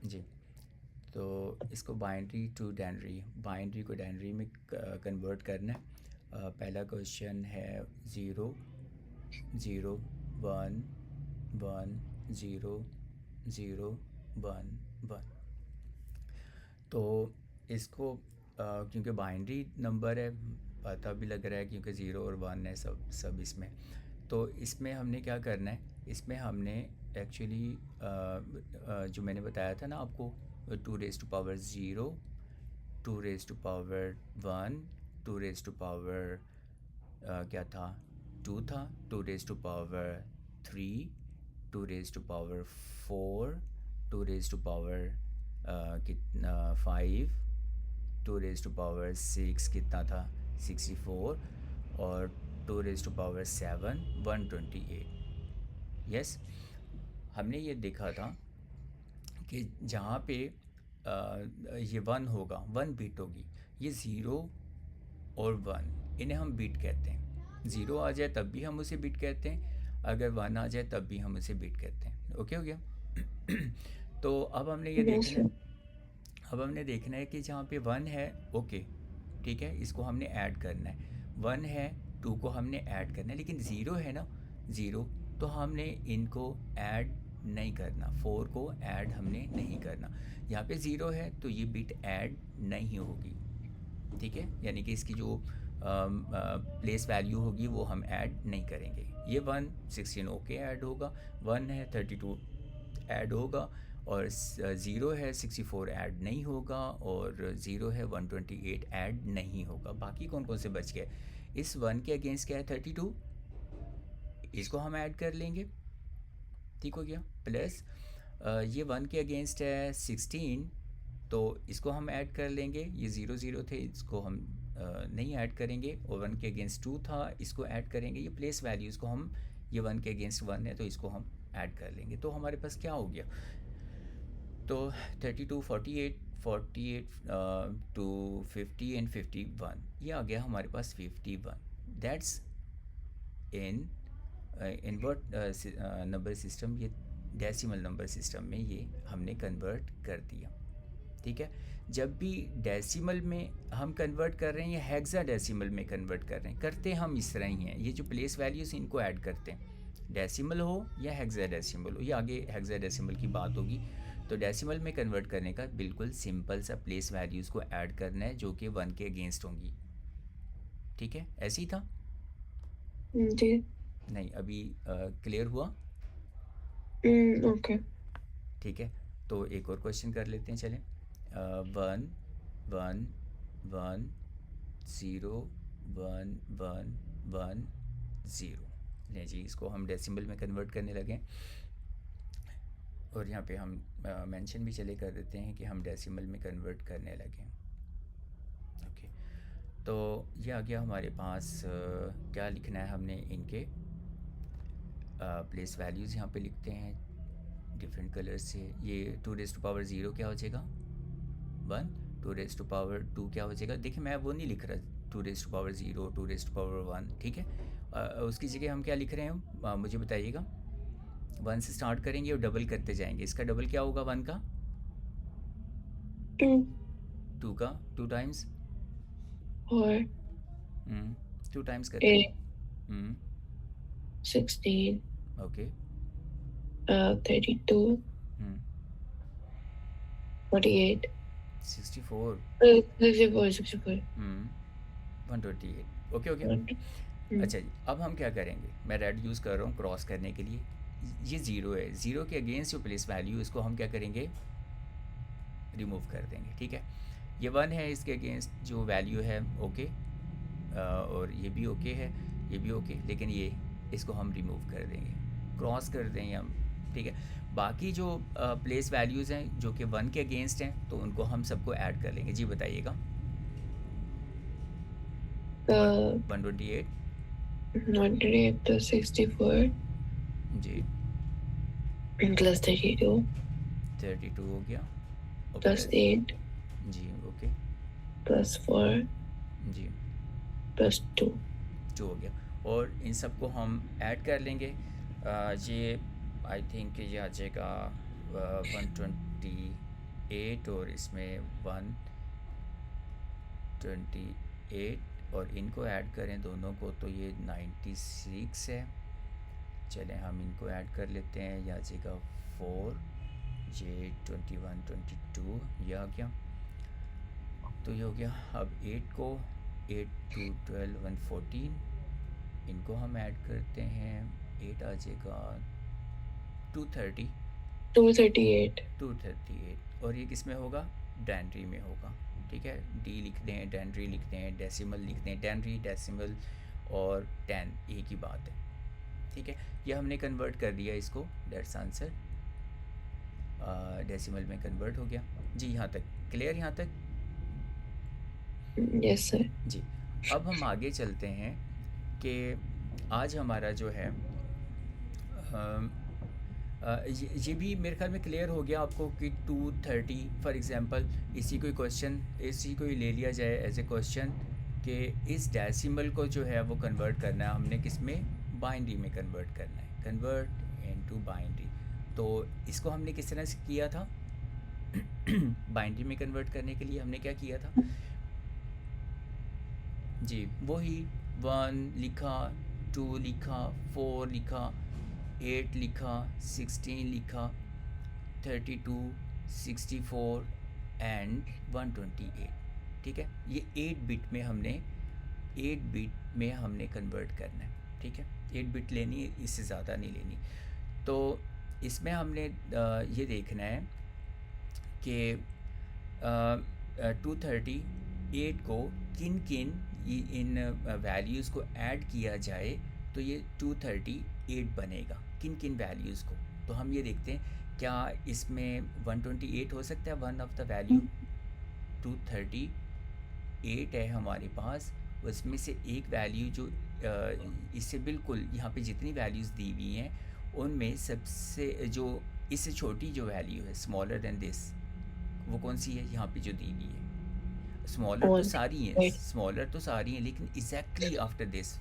जी। तो इसको binary to डेनरी, binary को डेनरी में कन्वर्ट करना है। पहला क्वेश्चन है 0 0 1 1 0 0 1 1। तो इसको क्योंकि बाइनरी नंबर है, पता भी लग रहा है क्योंकि ज़ीरो और वन है सब सब इसमें। तो इसमें हमने क्या करना है, इसमें हमने एक्चुअली जो मैंने बताया था ना आपको, 2 raise to power 0, 2 raise to power 1, 2 raise to power क्या था, 2 था, 2 raise to power 3, 2 raise to power 4, 2 raise to power कितना 5, 2 रेज़ टू पावर 6 कितना था 64, और 2 रेज़ टू पावर 7 128। यस, हमने ये देखा था कि जहाँ पे ये वन होगा, वन बीट होगी, ये ज़ीरो और वन, इन्हें हम बीट कहते हैं। ज़ीरो आ जाए तब भी हम उसे बीट कहते हैं, अगर वन आ जाए तब भी हम उसे बीट कहते हैं। ओके हो गया। तो अब हमने ये यस देखना है, सर। अब हमने देखना है कि जहाँ पे वन है, ओके ठीक है, इसको हमने ऐड करना है। वन है, टू को हमने ऐड करना है, लेकिन ज़ीरो है ना, ज़ीरो, तो हमने इनको ऐड नहीं करना, फोर को ऐड हमने नहीं करना। यहाँ पे ज़ीरो है तो ये बिट ऐड नहीं होगी, ठीक है, यानी कि इसकी जो प्लेस वैल्यू होगी वो हम ऐड नहीं करेंगे। ये 116 ओके ऐड होगा, वन है 32 ऐड होगा, और ज़ीरो है 64 ऐड नहीं होगा, और ज़ीरो है 128 ऐड नहीं होगा। बाकी कौन कौन से बच गए, इस वन के अगेंस्ट क्या है 32, इसको हम ऐड कर लेंगे, ठीक हो गया। प्लस ये वन के अगेंस्ट है 16, तो इसको हम ऐड कर लेंगे, ये ज़ीरो ज़ीरो थे, इसको हम नहीं ऐड करेंगे, और वन के अगेंस्ट टू था, इसको ऐड करेंगे। ये प्लेस वैल्यूज़ को हम, ये वन के अगेंस्ट वन है तो इसको हम ऐड कर लेंगे। तो हमारे पास क्या हो गया, तो 32 48 48 टू 50 एंड 51, ये आ गया हमारे पास 51। That's in invert number system, ये डेसिमल नंबर सिस्टम में ये हमने कन्वर्ट कर दिया, ठीक है। जब भी डेसिमल में हम कन्वर्ट कर रहे हैं या हेक्सा डेसिमल में कन्वर्ट कर रहे हैं, करते हम इस तरह ही हैं, ये जो प्लेस वैल्यूज़ इनको ऐड करते हैं, डेसिमल हो या हेक्सा डेसिमल हो, ये आगे हेक्सा डेसिमल की बात होगी। तो डेसिमल में कन्वर्ट करने का बिल्कुल सिंपल सा, प्लेस वैल्यूज़ को ऐड करना है जो कि वन के अगेंस्ट होंगी, ठीक है, ऐसे ही था। जी। नहीं, अभी क्लियर हुआ, ओके। ठीक है। तो एक और क्वेश्चन कर लेते हैं, चलें। One one one zero one one one zero, ले जी, इसको हम डेसिमल में कन्वर्ट करने लगे, और यहाँ पे हम मेंशन भी चले कर देते हैं कि हम डेसिमल में कन्वर्ट करने लगे। ओके, तो ये आ गया हमारे पास। क्या लिखना है हमने, इनके प्लेस वैल्यूज़ यहाँ पे लिखते हैं डिफरेंट कलर से। ये 2 रेज़ टू पावर 0 क्या हो जाएगा 1, 2 रेज़ टू पावर 2 क्या हो जाएगा, देखिए मैं वो नहीं लिख रहा 2 raise to power 0, 2 raise to power 1, ठीक है। उसकी जगह हम क्या लिख रहे हैं, मुझे बताइएगा। वन से स्टार्ट करेंगे और डबल करते जाएंगे, इसका डबल क्या होगा वन का, टू। टू का, two times, four. Two times करते एट। हैं। 16। ओके। 32। 48। 64। 64 64। 128। Okay, okay. अच्छा जी, अब हम क्या करेंगे, मैं रेड यूज़ कर रहा हूँ क्रॉस करने के लिए। ये ज़ीरो है, ज़ीरो के अगेंस्ट जो प्लेस वैल्यू, इसको हम क्या करेंगे, रिमूव कर देंगे, ठीक है। ये वन है, इसके अगेंस्ट जो वैल्यू है ओके, और ये भी ओके है, ये भी ओके, लेकिन ये, इसको हम रिमूव कर देंगे, क्रॉस कर देंगे हम, ठीक है। बाकी जो प्लेस वैल्यूज़ हैं जो कि वन के अगेंस्ट हैं, तो उनको हम सबको ऐड कर लेंगे। जी बताइएगा। वन 128। 98 plus 64 जी, plus 32 32 हो गया, और plus प्लस, 8 जी ओके, plus 4 जी plus 2। 2 हो गया, और इन सबको हम ऐड कर लेंगे। ये आई थिंक ये आ जाएगा 120, 8 और इसमें 128 और इनको ऐड करें दोनों को तो ये 96 है। चलें हम इनको ऐड कर लेते हैं, ये आ जाएगा 4, ये 21 22 ये आ गया। तो ये हो गया। अब 8 को 8 2 12 114 इनको हम ऐड करते हैं, 8 आ जाएगा 230 238 और ये किस में होगा, डेनरी में होगा। ठीक है, डी लिख दें, डेनरी लिख दें, डेसिमल लिख दें, डेनरी डेसिमल और 10 एक ही बात है। ठीक है, ये हमने कन्वर्ट कर दिया इसको, दैट्स आंसर डेसिमल में कन्वर्ट हो गया जी। यहाँ तक क्लियर, यहाँ तक यस सर जी। अब हम आगे चलते हैं कि आज हमारा जो है ये भी मेरे ख्याल में क्लियर हो गया आपको कि 230 फॉर एग्जांपल इसी कोई क्वेश्चन, इसी को ही ले लिया जाए एज ए क्वेश्चन कि इस डेसिमल को जो है वो कन्वर्ट करना है हमने किस में, बाइनरी में कन्वर्ट करना है, कन्वर्ट इनटू बाइनरी। तो इसको हमने किस तरह से किया था बाइनरी में कन्वर्ट करने के लिए हमने क्या किया था जी, वही 1 लिखा, 2 लिखा, 4 लिखा, 8 लिखा, 16 लिखा, 32 64 एंड 128। ठीक है, ये 8 बिट में हमने कन्वर्ट करना है। ठीक है, 8 बिट लेनी है, इससे ज़्यादा नहीं लेनी। तो इसमें हमने ये देखना है कि 238 को किन किन इन वैल्यूज़ को ऐड किया जाए तो ये 238 बनेगा, किन किन वैल्यूज़ को। तो हम ये देखते हैं क्या इसमें 128 हो सकता है, वन ऑफ द वैल्यू 238 है हमारे पास, उसमें से एक वैल्यू जो इससे बिल्कुल यहाँ पे जितनी वैल्यूज़ दी हुई हैं उनमें सबसे जो इससे छोटी जो वैल्यू है स्मॉलर देन दिस, वो कौन सी है यहाँ पे जो दी हुई है। स्मॉलर तो सारी हैं, स्मॉलर तो सारी हैं, लेकिन एग्जैक्टली आफ्टर दिस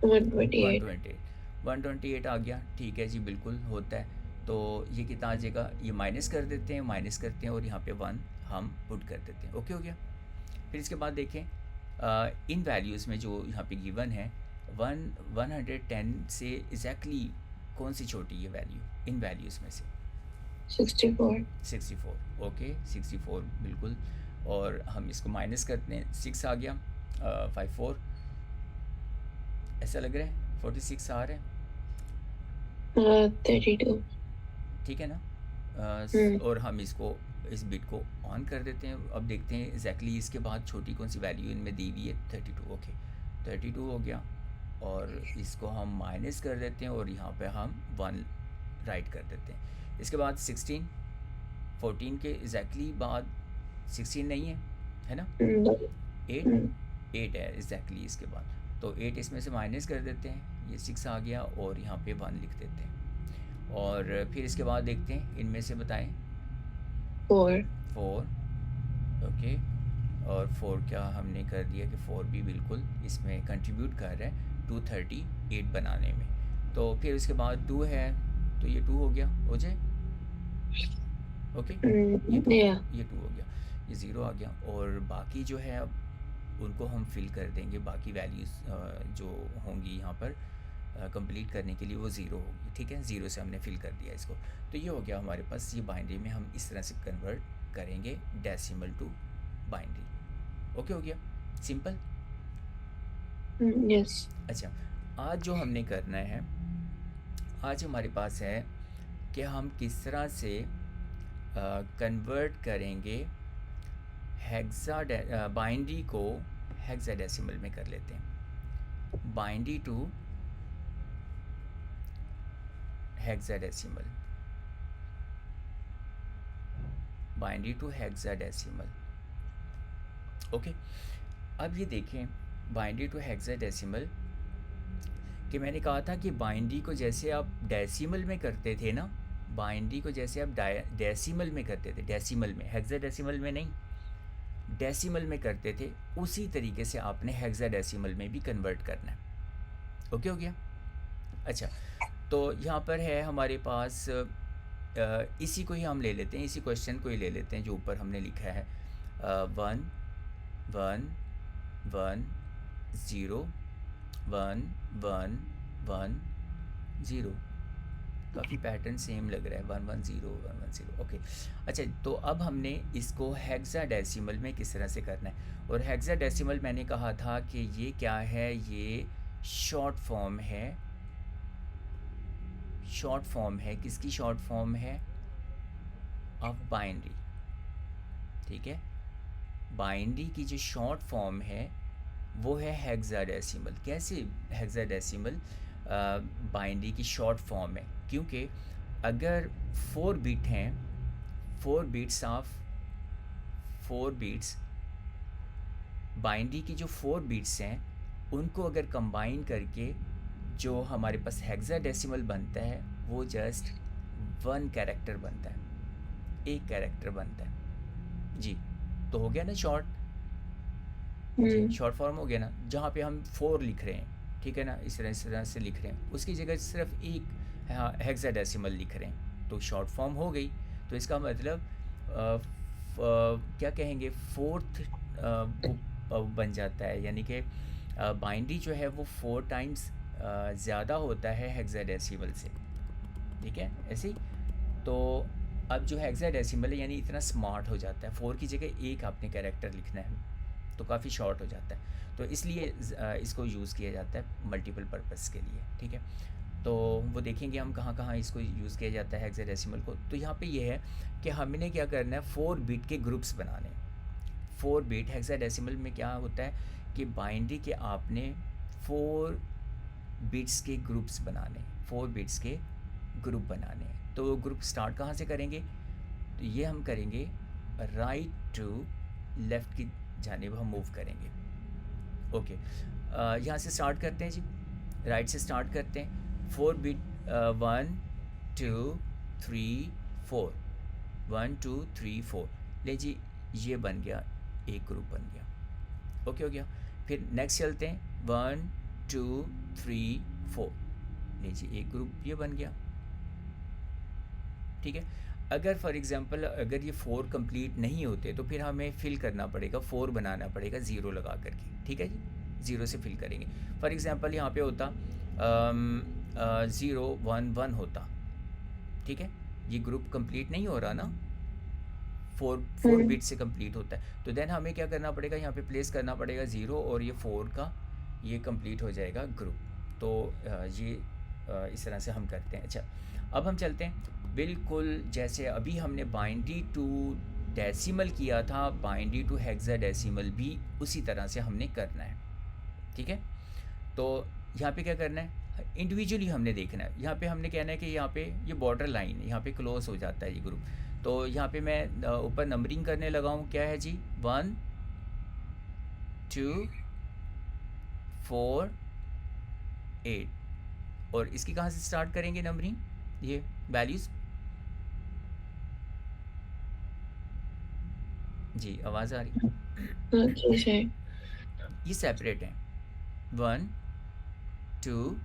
128 आ गया। ठीक है जी, बिल्कुल होता है। तो ये कितना आ जाएगा, ये माइनस कर देते हैं, माइनस करते हैं और यहाँ पे 1 हम पुट कर देते हैं। ओके हो गया। फिर इसके बाद देखें इन वैल्यूज़ में जो यहाँ पे गिवन है 110 से एग्जैक्टली कौन सी छोटी है वैल्यू इन वैल्यूज़ में से, 64। ओके 64 बिल्कुल। और हम इसको माइनस करते हैं, 6 आ गया, 54 ऐसा लग रहा है, 46 आ रहा है 32। ठीक है ना। और हम इसको इस बिट को ऑन कर देते हैं। अब देखते हैं एग्जैक्टली इसके बाद छोटी कौन सी वैल्यू इनमें दी हुई है, 32। ओके 32 हो गया और इसको हम माइनस कर देते हैं और यहाँ पे हम 1 राइट कर देते हैं। इसके बाद 16, 14 के एग्जैक्टली बाद 16 नहीं है ना, 8 है एग्जैक्टली इसके बाद। तो 8 इसमें से माइनस कर देते हैं, ये 6 आ गया और यहाँ पे 1 लिख देते हैं। और फिर इसके बाद देखते हैं इनमें से बताएं, 4 ओके। और 4 क्या हमने कर दिया कि 4 भी बिल्कुल इसमें कंट्रीब्यूट कर रहा है 238 बनाने में। तो फिर उसके बाद 2 है तो ये 2 हो गया, हो जाए ओके। ये 2 हो गया, ये 0 आ गया। और बाकी जो है अब उनको हम फिल कर देंगे, बाकी वैल्यूज़ जो होंगी यहाँ पर कंप्लीट करने के लिए वो 0 होगी। ठीक है, 0 से हमने फिल कर दिया इसको। तो ये हो गया हमारे पास, ये बाइनरी में हम इस तरह से कन्वर्ट करेंगे डेसिमल टू बाइनरी। ओके हो गया, सिंपल। यस। अच्छा, आज जो हमने करना है, आज हमारे पास है कि हम किस तरह से कन्वर्ट करेंगे बाइनरी को हेक्साडेसिमल में कर लेते हैं। Binary to hexadecimal, binary to hexadecimal. Okay, अब ये देखें बाइनरी टू हेक्साडेसिमल कि मैंने कहा था कि बाइनरी को जैसे आप डेसिमल में करते थे ना, बाइनरी को जैसे आप डेसिमल में करते थे, डेसिमल में, हेक्साडेसिमल में नहीं, डेसिमल में करते थे, उसी तरीके से आपने हेक्साडेसिमल में भी कन्वर्ट करना है। ओके हो गया। अच्छा, तो यहाँ पर है हमारे पास इसी को ही हम ले लेते हैं, इसी क्वेश्चन को ही ले लेते हैं जो ऊपर हमने लिखा है 1 1 1 0 1 1 1 0। काफ़ी पैटर्न सेम लग रहा है 1 1 0 1 1 0। ओके, अच्छा तो अब हमने इसको हेक्साडेसिमल में किस तरह से करना है। और हेक्साडेसिमल मैंने कहा था कि ये क्या है, ये शॉर्ट फॉर्म है। शॉर्ट फॉर्म है किसकी? शॉर्ट फॉर्म है ऑफ बाइनरी। ठीक है, बाइनरी की जो शॉर्ट फॉर्म है वो है हेक्साडेसिमल। कैसे हेक्साडेसिमल बाइनरी की शॉर्ट फॉर्म है? क्योंकि अगर 4 बिट हैं, 4 बिट्स ऑफ 4 बिट्स, बाइनरी की जो 4 बिट्स हैं उनको अगर कंबाइन करके जो हमारे पास हेक्साडेसिमल बनता है वो जस्ट 1 कैरेक्टर बनता है, एक कैरेक्टर बनता है जी। तो हो गया ना शॉर्ट जी, शॉर्ट फॉर्म हो गया ना, जहाँ पे हम 4 लिख रहे हैं, ठीक है ना, इस तरह से लिख रहे हैं, उसकी जगह सिर्फ एक हेक्साडेसिमल लिख रहे हैं, तो शॉर्ट फॉर्म हो गई। तो इसका मतलब क्या कहेंगे, 4th बन जाता है, यानी कि बाइनरी जो है वो 4 टाइम्स ज़्यादा होता है हेक्साडेसिमल से। ठीक है, ऐसे ही। तो अब जो हेक्साडेसिमल है यानी इतना स्मार्ट हो जाता है, 4 की जगह एक आपने कैरेक्टर लिखना है, तो काफ़ी शॉर्ट हो जाता है। तो इसलिए इसको यूज़ किया जाता है मल्टीपल पर्पस के लिए। ठीक है, तो वो देखेंगे हम कहाँ कहाँ इसको यूज़ किया जाता है हेक्साडेसिमल को। तो यहाँ पे ये है कि हमने क्या करना है, 4 बिट के ग्रुप्स बनाने। 4 बिट हेक्साडेसिमल में क्या होता है कि बाइनरी के आपने 4 बिट्स के ग्रुप्स बनाने, 4 बिट्स के ग्रुप बनाने। तो ग्रुप स्टार्ट कहाँ से करेंगे? तो ये हम करेंगे राइट टू लेफ़्ट की जानिब हम मूव करेंगे। ओके, यहाँ से स्टार्ट करते हैं जी, राइट से स्टार्ट करते हैं। 4 बिट 1 2 3 4 1 2 3 4 ले जी, ये बन गया, एक ग्रुप बन गया। ओके हो गया। फिर नेक्स्ट चलते हैं 1 2 3 4 ले जी, एक ग्रुप ये बन गया। ठीक है, अगर फॉर एग्जांपल अगर ये 4 कंप्लीट नहीं होते तो फिर हमें फिल करना पड़ेगा, 4 बनाना पड़ेगा 0 लगा करके। ठीक है जी, 0 से फिल करेंगे। फॉर एग्जांपल यहाँ पे होता 0 1 1 होता। ठीक है, ये ग्रुप कंप्लीट नहीं हो रहा ना, 4 बिट से कंप्लीट होता है। तो देन हमें क्या करना पड़ेगा, यहाँ पे प्लेस करना पड़ेगा 0 और ये 4 का ये कंप्लीट हो जाएगा ग्रुप। तो ये इस तरह से हम करते हैं। अच्छा, अब हम चलते हैं बिल्कुल जैसे अभी हमने बाइनरी टू डेसिमल किया था, बाइनरी टू हेक्साडेसिमल भी उसी तरह से हमने करना है। ठीक है, तो यहाँ पे क्या करना है, इंडिविजुअली हमने देखना है। यहाँ पे हमने कहना है कि यहाँ पे ये बॉर्डर लाइन है, यहाँ पे क्लोज हो जाता है ये ग्रुप। तो यहाँ पे मैं ऊपर नंबरिंग करने लगा हूँ, क्या है जी 1 2 4 8। और इसकी कहाँ से स्टार्ट करेंगे नंबरिंग, ये वैल्यूज़ जी, आवाज़ आ रही है? ये सेपरेट हैं 1 2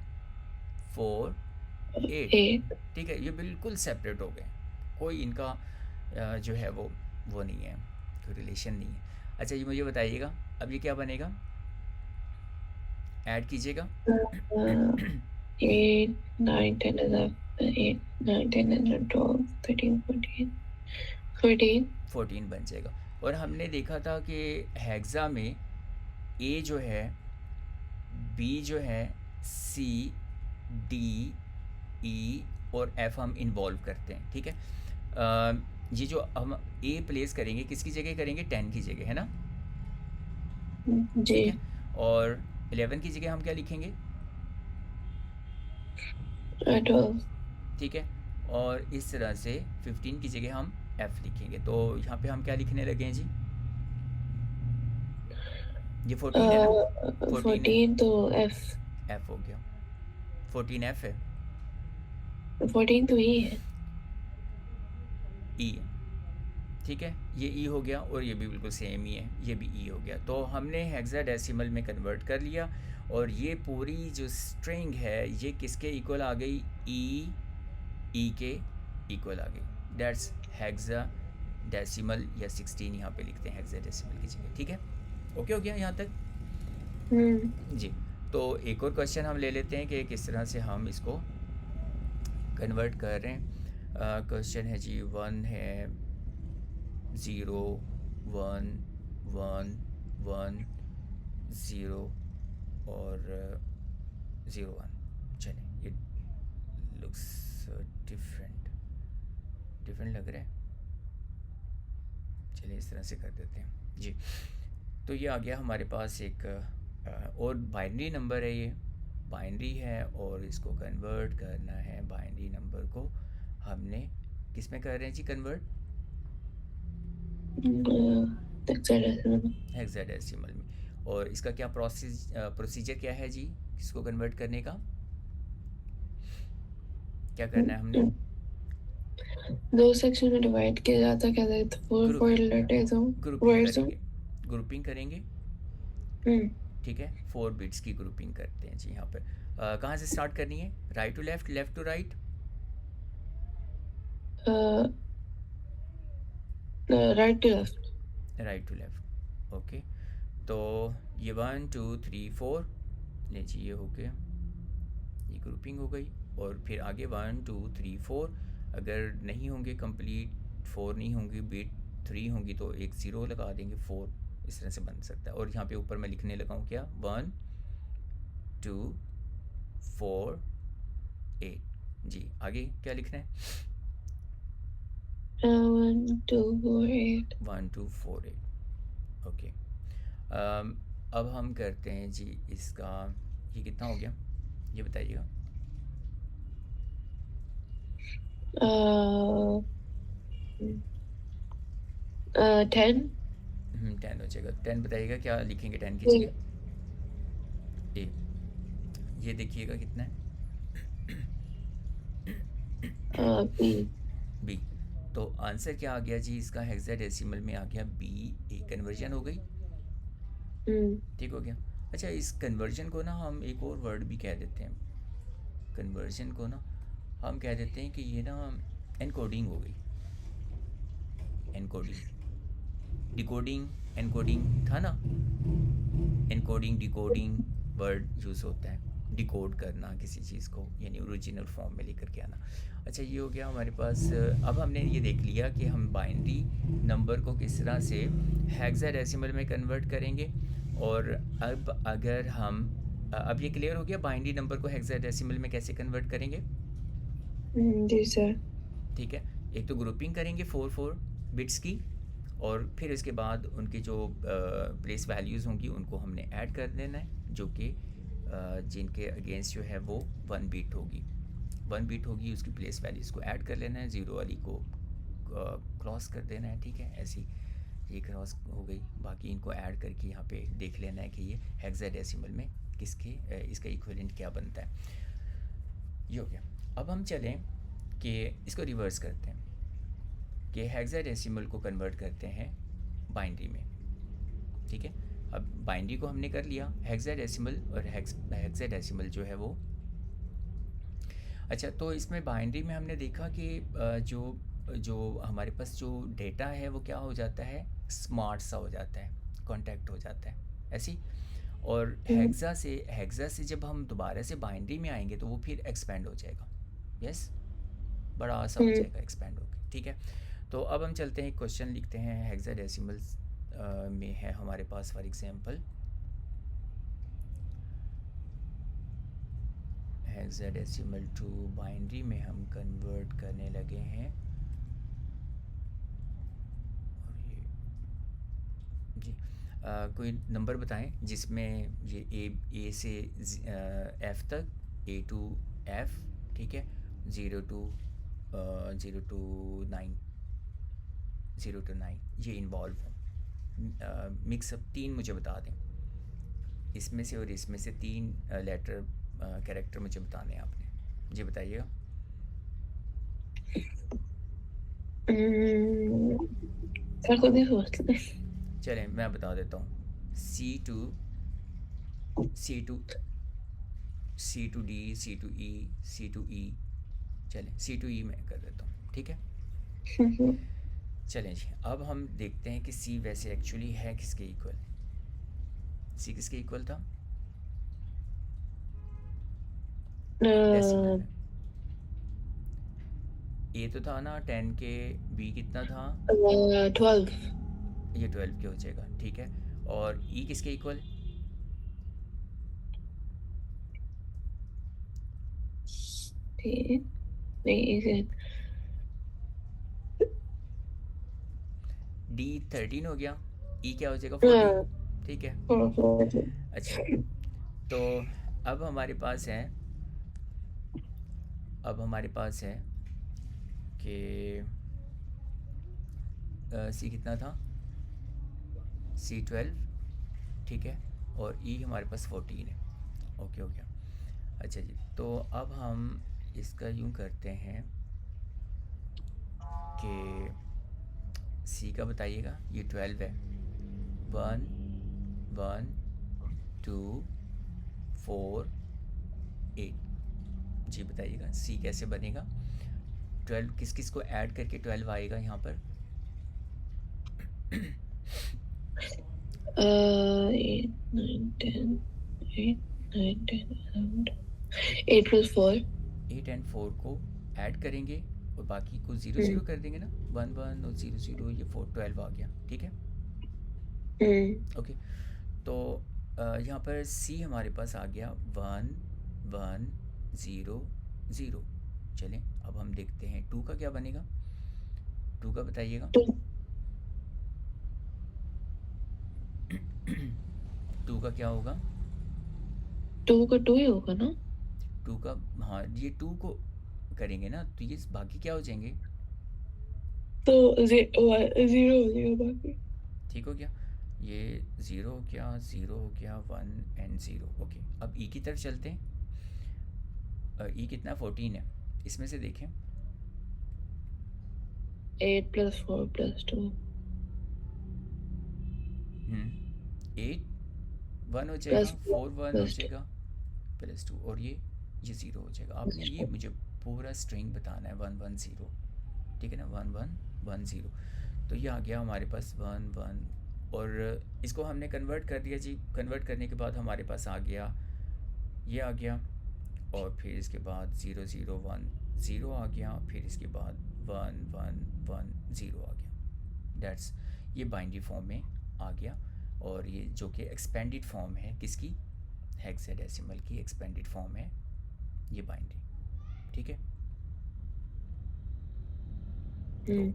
4 8। ठीक है, ये बिल्कुल सेपरेट हो गए, कोई इनका जो है वो नहीं है, कोई रिलेशन नहीं है। अच्छा, ये मुझे बताइएगा अब ये क्या बनेगा, ऐड कीजिएगा। 8 9 10 11 8 9 10 11 12 13 14 14 बन जाएगा। और हमने देखा था कि हेक्सा में ए जो है, बी जो है, सी डी ई और एफ हम इन्वॉल्व करते हैं। ठीक है, ये जो हम ए प्लेस करेंगे किसकी जगह करेंगे, 10 की जगह, है ना जी। और 11 की जगह हम क्या लिखेंगे, 12। ठीक है, और इस तरह से 15 की जगह हम एफ लिखेंगे। तो यहाँ पे हम क्या लिखने लगे हैं जी, ये 14 है ना, 14 तो एफ हो गया, 14 एफ है, 14 तो ई है, ई। ठीक है, ये ई हो गया और ये भी बिल्कुल सेम ही है, ये भी ई हो गया। तो हमने हेक्साडेसिमल में कन्वर्ट कर लिया और ये पूरी जो स्ट्रिंग है ये किसके इक्वल आ गई, ई के इक्वल आ गई, दैट्स हेक्सा डेसिमल या 16 यहाँ पे लिखते हैं हेक्सा डेसिमल की जगह, ठीक है। ओके हो गया यहाँ तक जी। तो एक और क्वेश्चन हम ले लेते हैं कि किस तरह से हम इसको कन्वर्ट कर रहे हैं। क्वेश्चन है जी 1 है 0 1 1 1 0 और 0 1। चलिए, ये लुक्स डिफरेंट लग रहा है। चलिए इस तरह से कर देते हैं जी। तो ये आ गया हमारे पास एक और बाइनरी नंबर है, ये बाइनरी है और इसको कन्वर्ट करना है। बाइनरी नंबर को हमने किस में कर रहे हैं जी कन्वर्ट? हेक्साडेसिमल में। और इसका क्या प्रोसीजर क्या है जी इसको कन्वर्ट करने का? क्या करना है हमने? दो सेक्शन में डिवाइड किया जाता है, क्या कहते हैं, फोर लेटर्स हो, वर्ड्स हो। ग्रुपिंग करेंगे, ठीक है। 4 बिट्स की ग्रुपिंग करते हैं जी यहाँ पर। कहाँ से स्टार्ट करनी है? Right to left, left to right? Right to left. Right to left, okay. तो ये 1 2 3 4 ले जी, ये हो गया, ये ग्रुपिंग हो गई। और फिर आगे 1 2 3 4, अगर नहीं होंगे कंप्लीट, 4 नहीं होंगी, बिट 3 होंगी तो एक 0 लगा देंगे, 4 इस तरह से बन सकता है। और यहाँ पे ऊपर मैं लिखने लगा हूँ क्या, 1 2 4 8 जी। आगे क्या लिखना है? 1 2 4 8। 1 2 4 8, ओके। अब हम करते हैं जी इसका, ये कितना हो गया ये बताइएगा। 10। 10 हो जाएगा। 10 बताइएगा क्या लिखेंगे 10 की जगह? ए। ये देखिएगा कितना है? बी। बी। तो आंसर क्या आ गया जी इसका? हेक्साडेसिमल में आ गया बी। ए कन्वर्जन हो गई, ठीक हो गया। अच्छा, इस कन्वर्जन को ना हम एक और वर्ड भी कह देते हैं। कन्वर्जन को ना हम कह देते हैं कि ये ना एनकोडिंग हो गई। एनकोडिंग, डिकोडिंग, एनकोडिंग था ना। एनकोडिंग डिकोडिंग वर्ड यूज़ होता है, डिकोड करना किसी चीज़ को, यानी ओरिजिनल फॉर्म में लेकर के आना। अच्छा, ये हो गया हमारे पास। अब हमने ये देख लिया कि हम बाइनरी नंबर को किस तरह से हेक्साडेसिमल में कन्वर्ट करेंगे। और अब अगर हम अब ये क्लियर हो गया बाइनरी नंबर को हेक्साडेसिमल में कैसे कन्वर्ट करेंगे? जी सर। ठीक है, एक तो ग्रुपिंग करेंगे 4 बिट्स की, और फिर इसके बाद उनकी जो प्लेस वैल्यूज़ होंगी उनको हमने ऐड कर देना है, जो कि जिनके अगेंस्ट जो है वो 1 बिट होगी। 1 बिट होगी, उसकी प्लेस वैल्यूज़ को ऐड कर लेना है, 0 वाली को क्रॉस कर देना है, ठीक है। ऐसी ये क्रॉस हो गई, बाकी इनको ऐड करके यहाँ पे देख लेना है कि ये हेक्साडेसिमल में किसके इसका इक्विवेलेंट क्या बनता है। ये हो गया। अब हम चलें कि इसको रिवर्स करते हैं कि हेक्साडेसिमल को कन्वर्ट करते हैं बाइनरी में, ठीक है। अब बाइनरी को हमने कर लिया, हेक्साडेसिमल और हेक्साडेसिमल जो है वो। अच्छा, तो इसमें बाइनरी में हमने देखा कि जो जो हमारे पास जो डेटा है वो क्या हो जाता है, स्मार्ट सा हो जाता है, कॉन्टैक्ट हो जाता है ऐसी। और हेक्सा से जब हम दोबारा से बाइनरी में आएंगे तो वो फिर एक्सपेंड हो जाएगा, यस, बड़ा सा हो जाएगा एक्सपेंड होकर, ठीक है। तो अब हम चलते हैं, क्वेश्चन लिखते हैं। हेक्साडेसिमल में है हमारे पास for example, hexadecimal to binary में हम कन्वर्ट करने लगे हैं। और ये जी कोई नंबर बताएं जिसमें ये ए से एफ तक, ए टू एफ, ठीक है, 0 टू 9, 0 to 9 ये इन्वॉल्व हो। मिक्सअप 3 मुझे बता दें, इसमें से और इसमें से 3 लेटर कैरेक्टर मुझे बताने हैं आपने, जी बताइएगा। सर खुद ही सोच ले। चलें मैं बता देता हूँ, C to D, C to E, C to E. चलें सी टू ई में कर देता हूँ। ठीक है, Mhm. चलें जी। अब हम देखते हैं कि सी वैसे एक्चुअली है किसके इक्वल। सी किसके इक्वल था डेसिमल Uh, में? ए तो था ना 10 के, बी कितना था? 12. ये 12 के हो जाएगा, ठीक है। और ई किसके equal? Okay. Wait, is it? D 13 हो गया, ई क्या हो जाएगा 14, Uh, ठीक है। 14. अच्छा, तो अब हमारे पास है, अब हमारे पास है कि सी कितना था? सी 12, ठीक है। और ई हमारे पास 14 है। ओके हो गया। अच्छा जी, तो अब हम इसका यूं करते हैं कि सी का बताइएगा, ये 12 है। 1 1 2 4 8, जी बताइएगा सी कैसे बनेगा? 12 किस किस को ऐड करके 12 आएगा यहाँ पर? 8, 9, 10. 8, 9, 10, 11. 8 plus 4. 8 एंड 4 को ऐड करेंगे और बाकी को ज़ीरो Hmm. ज़ीरो कर देंगे ना, 1 1 और 0 0, ये 4 12 आ गया, ठीक है। Hmm. ओके, तो यहाँ पर सी हमारे पास आ गया 1 1 0 0। चलें अब हम देखते हैं टू का क्या बनेगा। टू का बताइएगा। 2. टू का क्या होगा? 2 का 2 ही होगा ना? टू का, हाँ ये टू को करेंगे ना तो ये बाकी क्या हो जाएंगे? तो 0 हो जाएगा बाकी. ठीक हो गया, ये ज़ीरो हो गया, ज़ीरो हो गया, 1 एंड 0। ओके, अब ई की तरफ चलते हैं। ई कितना 14 है, इसमें से देखें। 8 plus 4 plus 2. 8 1 हो जाएगा, Plus 4 4 1 हो plus 2. जाएगा, +2, और ये 0 हो जाएगा। आपने Plus ये 2. मुझे पूरा स्ट्रिंग बताना है 1 1 0, ठीक है ना, 1 1 1 0। तो ये आ गया हमारे पास 1 1, और इसको हमने कन्वर्ट कर दिया जी। कन्वर्ट करने के बाद हमारे पास आ गया, ये आ गया, और फिर इसके बाद 0 0 1 0 आ गया, फिर इसके बाद 1 1 1 0 आ गया। दैट्स, ये बाइनरी फॉर्म में आ गया। और ये जो कि एक्सपेंडेड फॉर्म है किसकी? हेक्साडेसिमल की एक्सपेंडेड फॉर्म है ये बाइनरी, ठीक है। तो Hmm.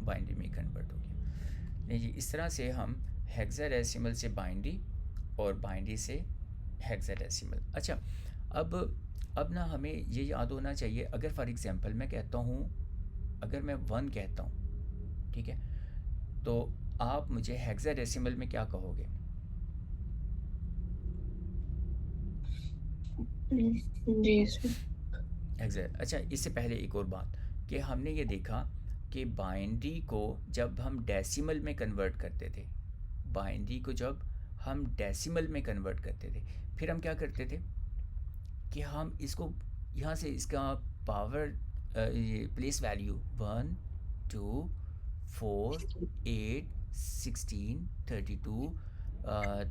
बाइनरी में कन्वर्ट हो गया। नहीं जी, इस तरह से हम हेक्साडेसिमल से बाइनरी और बाइनरी से हेक्साडेसिमल। अच्छा, अब ना हमें ये याद होना चाहिए, अगर फॉर एग्जांपल मैं कहता हूँ, अगर मैं 1 कहता हूँ, ठीक है, तो आप मुझे हेक्साडेसिमल में क्या कहोगे? जी सर. अच्छा, इससे पहले एक और बात, कि हमने ये देखा कि बाइनरी को जब हम डेसिमल में कन्वर्ट करते थे, बाइनरी को जब हम डेसिमल में कन्वर्ट करते थे, फिर हम क्या करते थे कि हम इसको यहाँ से इसका पावर, ये प्लेस वैल्यू 1 2 4 8 16 32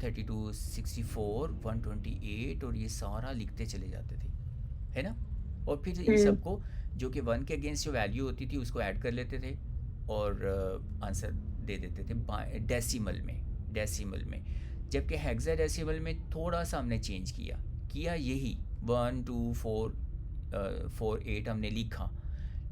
32 64 128, और ये सारा लिखते चले जाते थे, है ना। और फिर इन Hmm. सबको, जो कि 1 के अगेंस्ट जो वैल्यू होती थी उसको ऐड कर लेते थे और आंसर दे देते थे डेसिमल में, डेसिमल में। जबकि हेक्साडेसिमल में थोड़ा सा हमने चेंज किया, यही 1 2 4 4 8 हमने लिखा,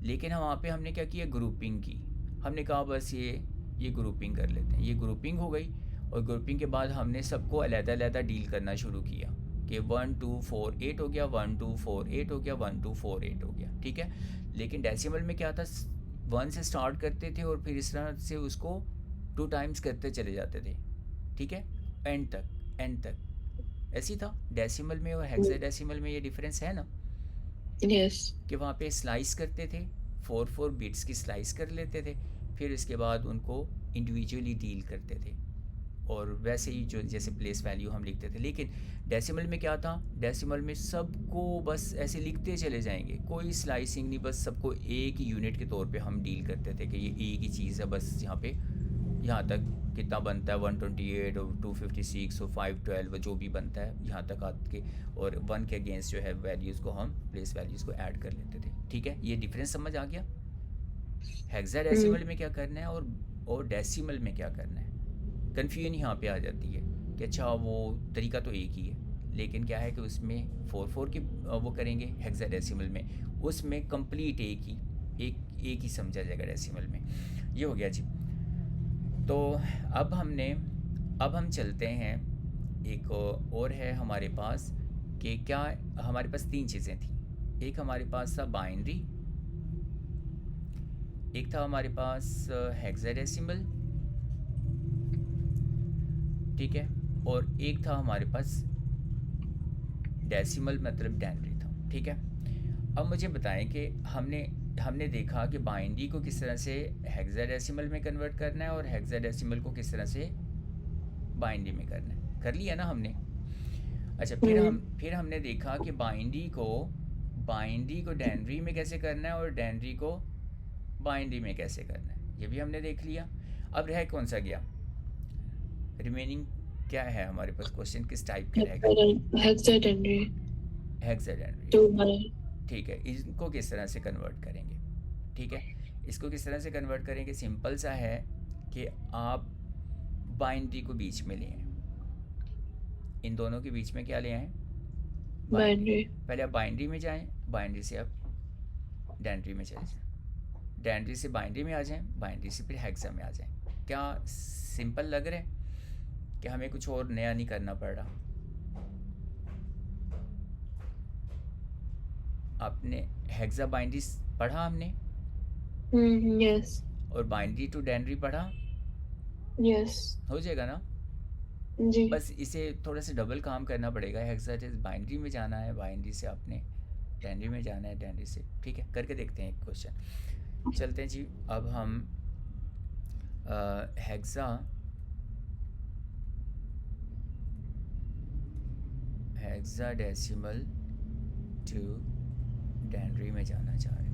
लेकिन हम वहाँ पे हमने क्या किया, ग्रुपिंग की। हमने कहा बस ये ग्रुपिंग कर लेते हैं, ये ग्रुपिंग हो गई। और ग्रुपिंग के बाद हमने सबको अलग-अलग डील करना शुरू किया कि 1 2 4 8 हो गया, 1 2 4 8 हो गया, 1 2 4 8 हो गया, ठीक है। लेकिन डेसिमल में क्या था, 1 से स्टार्ट करते थे और फिर इस तरह से उसको 2 टाइम्स करते चले जाते थे, ठीक है, एंड तक, एंड तक ऐसी था। डेसिमल में और हेक्साडेसिमल में ये डिफरेंस है ना, Yes. कि वहाँ पे स्लाइस करते थे, 4 4 बिट्स की स्लाइस कर लेते थे, फिर इसके बाद उनको इंडिविजुअली डील करते थे और वैसे ही जो जैसे प्लेस वैल्यू हम लिखते थे। लेकिन डेसिमल में क्या था, डेसिमल में सबको बस ऐसे लिखते चले जाएंगे, कोई स्लाइसिंग नहीं, बस सबको एक ही यूनिट के तौर पे हम डील करते थे कि ये एक ही चीज़ है बस। यहाँ पे यहाँ तक कितना बनता है 128 और 256 और 512 जो भी बनता है यहाँ तक आके, और 1 के अगेंस्ट जो है वैल्यूज़ को हम प्लेस वैल्यूज़ को ऐड कर लेते थे। ठीक है, ये डिफरेंस समझ आ गया। हेक्साडेसिमल में क्या करना है और डेसिमल में क्या करना है, कन्फ्यूजन यहाँ पे आ जाती है कि अच्छा वो तरीका तो एक ही है, लेकिन क्या है कि उसमें 4 की वो करेंगे हेक्साडेसिमल में, उसमें कंप्लीट एक ही समझा जाएगा डेसिमल में। ये हो गया जी। तो अब हम चलते हैं, एक और है हमारे पास कि क्या हमारे पास 3 चीज़ें थी। एक हमारे पास था बाइनरी, एक था हमारे पास हेक्साडेसिमल, ठीक है, और एक था हमारे पास डेसिमल मतलब डेनरी था। ठीक है, अब मुझे बताएं कि हमने देखा कि बाइनरी को किस तरह से हेक्साडेसिमल में कन्वर्ट करना है और हेक्साडेसिमल को किस तरह से बाइनरी में करना है, कर लिया ना हमने। अच्छा, फिर हमने देखा कि बाइनरी को डेनरी में कैसे करना है और डेनरी को बाइनरी में कैसे करना है, ये भी हमने देख लिया। अब रह कौन सा गया, रिमेनिंग क्या है हमारे पास, क्वेश्चन किस टाइप का रहेगा, हेक्साडेनरी हेक्साडेनरी। ठीक है, इनको किस तरह से कन्वर्ट करेंगे। ठीक है, इसको किस तरह से कन्वर्ट करेंगे, सिंपल सा है कि आप बाइनरी को बीच में ले आए, इन दोनों के बीच में क्या ले आए, बाइनरी। पहले आप बाइनरी में जाएं, बाइनरी से आप डेनरी में चले जाएं, डेनरी से बाइनरी में आ जाएं, बाइनरी से फिर हेक्सा में आ जाएं। क्या सिंपल लग रहा है कि हमें कुछ और नया नहीं करना पड़ रहा। आपने हेक्सा बाइनरी पढ़ा हमने, यस, और बाइनरी टू डेनरी पढ़ा, यस हो जाएगा ना। जी। बस इसे थोड़ा सा डबल काम करना पड़ेगा, हेक्सा से बाइनरी में जाना है, बाइनरी से आपने डेनरी में जाना है, डेनरी से। ठीक है, करके देखते हैं एक क्वेश्चन। चलते हैं जी, अब हम हेक्साडेसिमल टू डेनरी में जाना चाह रहे हैं।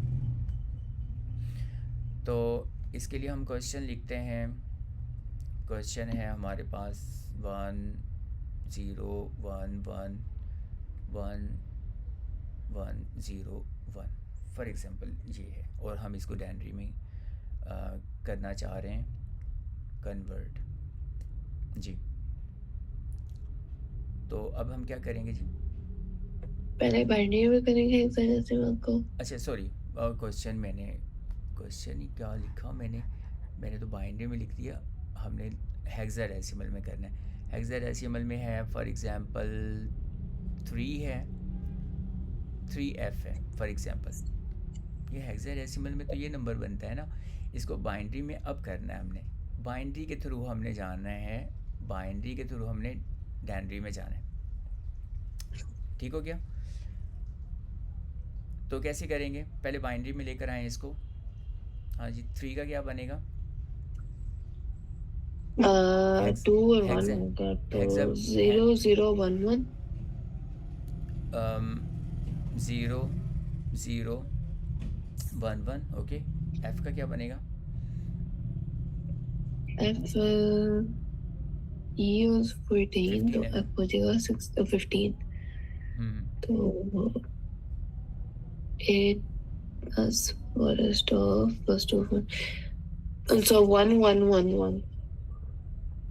तो इसके लिए हम क्वेश्चन लिखते हैं। क्वेश्चन है हमारे पास 1 0 1 1 1 1 0 1 फॉर एग्ज़ाम्पल ये है, और हम इसको डेनरी में करना चाह रहे हैं कन्वर्ट जी। तो अब हम क्या करेंगे जी, पहले बाइनरी में करेंगे हेक्साडेसिमल को। अच्छा सॉरी, क्वेश्चन ही क्या लिखा मैंने तो बाइनरी में लिख दिया, हमने हेक्साडेसिमल में करना है। हेक्साडेसिमल में है फॉर एग्ज़ाम्पल 3 है, 3F है फॉर एग्ज़ाम्पल। ये हेक्साडेसिमल में तो ये नंबर बनता है ना, इसको बाइनरी में अब करना है हमने, बाइनरी के थ्रू हमने जाना है, बाइनरी के थ्रू हमने डेनरी में जाना है। ठीक हो गया। तो कैसे करेंगे, पहले बाइनरी में लेकर आए इसको। हाँ जी, 3 का क्या बनेगा, 2 और 1 होगा तो 0 0 1 1 0 0 1 1। ओके, F का क्या बनेगा, F E was 14 तो F हो जाएगा 15। तो 8 plus forest of plus 2 so 1 1 1 1।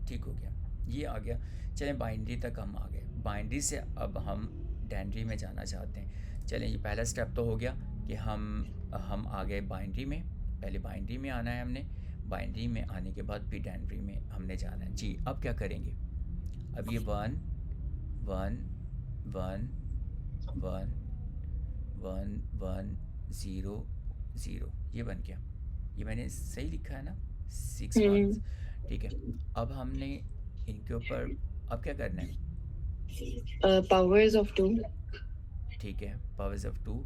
ठीक हो गया, ये आ गया। चलें बाइनरी तक हम आ गए, बाइनरी से अब हम डेनरी में जाना चाहते हैं। चलें, ये पहला स्टेप तो हो गया कि हम आ गए बाइनरी में, पहले बाइनरी में आना है हमने, बाइनरी में आने के बाद फिर डेनरी में हमने जाना है जी। अब क्या करेंगे, अब ये 1 1 1 1 1 1 0 0 ये बन गया, ये मैंने सही लिखा है ना, 6 1। ठीक है, अब हमने इनके ऊपर अब क्या करना है, पावर्स ऑफ 2। ठीक है, पावर्स ऑफ 2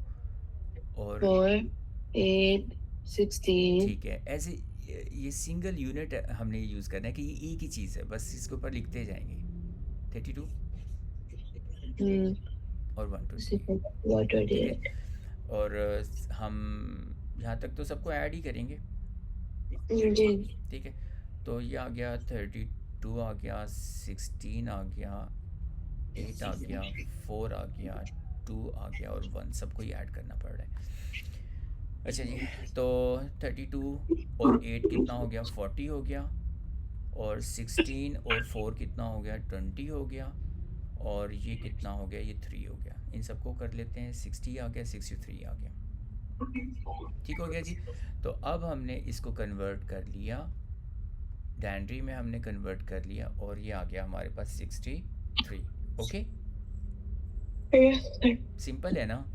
और 4 8 16। ठीक है, ये सिंगल यूनिट हमने यूज़ करना है कि ये एक ही चीज़ है, बस इसके ऊपर लिखते जाएंगे 32 और 128, ठीक है। 128. और हम यहाँ तक तो सबको ऐड ही करेंगे, जी. ठीक है। तो ये आ गया 32 आ गया, 16 आ गया, 8 आ गया, 4 आ गया, 2 आ गया और 1, सबको ही ऐड करना पड़ रहा है। अच्छा जी, तो 32 और 8 कितना हो गया, 40 हो गया। और 16 और 4 कितना हो गया, 20 हो गया। और ये कितना हो गया, ये 3 हो गया। इन सबको कर लेते हैं, 60 आ गया, 63 आ गया, ठीक हो गया जी। तो अब हमने इसको कन्वर्ट कर लिया, डैंड्री में हमने कन्वर्ट कर लिया और ये आ गया हमारे पास 63। Okay, Yes, sir. सिंपल है ना।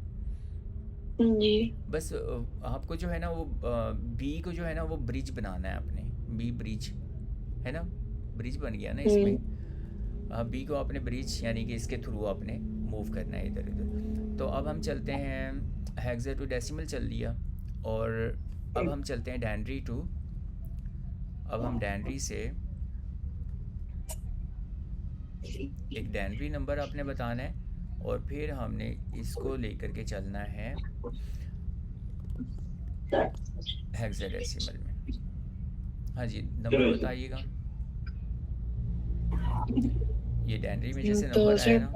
जी. बस आपको जो है ना वो बी को जो है ना वो ब्रिज बनाना है अपने, बी ब्रिज है ना, ब्रिज बन गया ना इसमें। बी को आपने ब्रिज यानी कि इसके थ्रू आपने मूव करना है इधर उधर। तो अब हम चलते हैं हेक्सा टू डेसिमल चल लिया, और अब हम चलते हैं डैंड्री टू। अब हम डैंड्री से एक डैंड्री नंबर आपने बताना है, और फिर हमने इसको लेकर के चलना है हेक्साडेसिमल में। हाँ जी, नंबर बताइएगा। ये डैंड्री में जैसे तो नंबर आया सर ना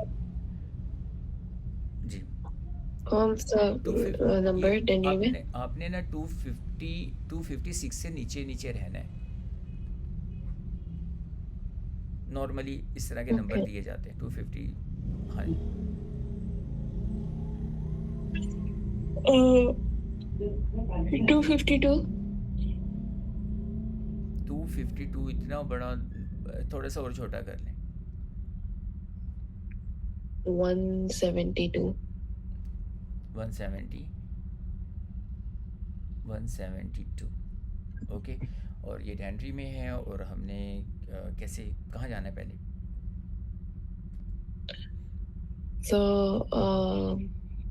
जी, कौन सा 250 ये नंबर डेनरी में? आपने आपने ना 256 से नीचे नीचे रहना है। नॉर्मली इस तरह के नंबर ओके. दिए जाते हैं 250। हाँ, 252. 252 इतना बड़ा, थोड़ा सा और छोटा कर लें। 172. 170, 172, ओके। और ये डैंड्री में है, और हमने कैसे, कहाँ जाना है पहले? So,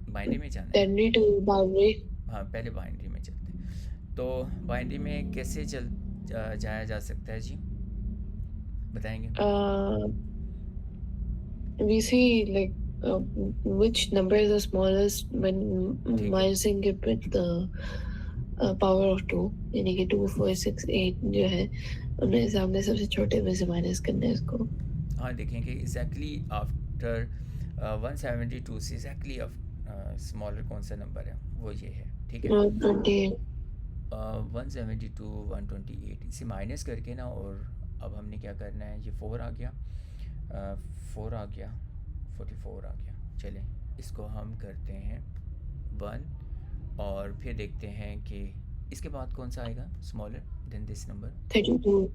बाइंड्री में जाना है ना। डेनरी टू बावरी. हाँ, पहले बाइंड्री में चलते हैं। तो बाइंड्री में कैसे जाया जा सकता है जी, बताएंगे? We see like which number is the smallest when ठीक है, minusing it with the power of 2. यानी कि 2, 4, 6, 8 जो है उनमें सामने सबसे छोटे में से माइनस करना है इसको. हाँ देखेंगे एग्जैक्टली आफ्टर 172 से एग्जैक्टली स्मॉलर कौन सा नंबर है, वो ये है, ठीक है। 28. 172, 128 इसे माइनस करके ना, और अब हमने क्या करना है, ये 4 आ गया, 4 आ गया, 44 आ गया। चलें, इसको हम करते हैं 1, और फिर देखते हैं कि इसके बाद कौन सा आएगा स्मॉलर देन दिस नंबर, 32.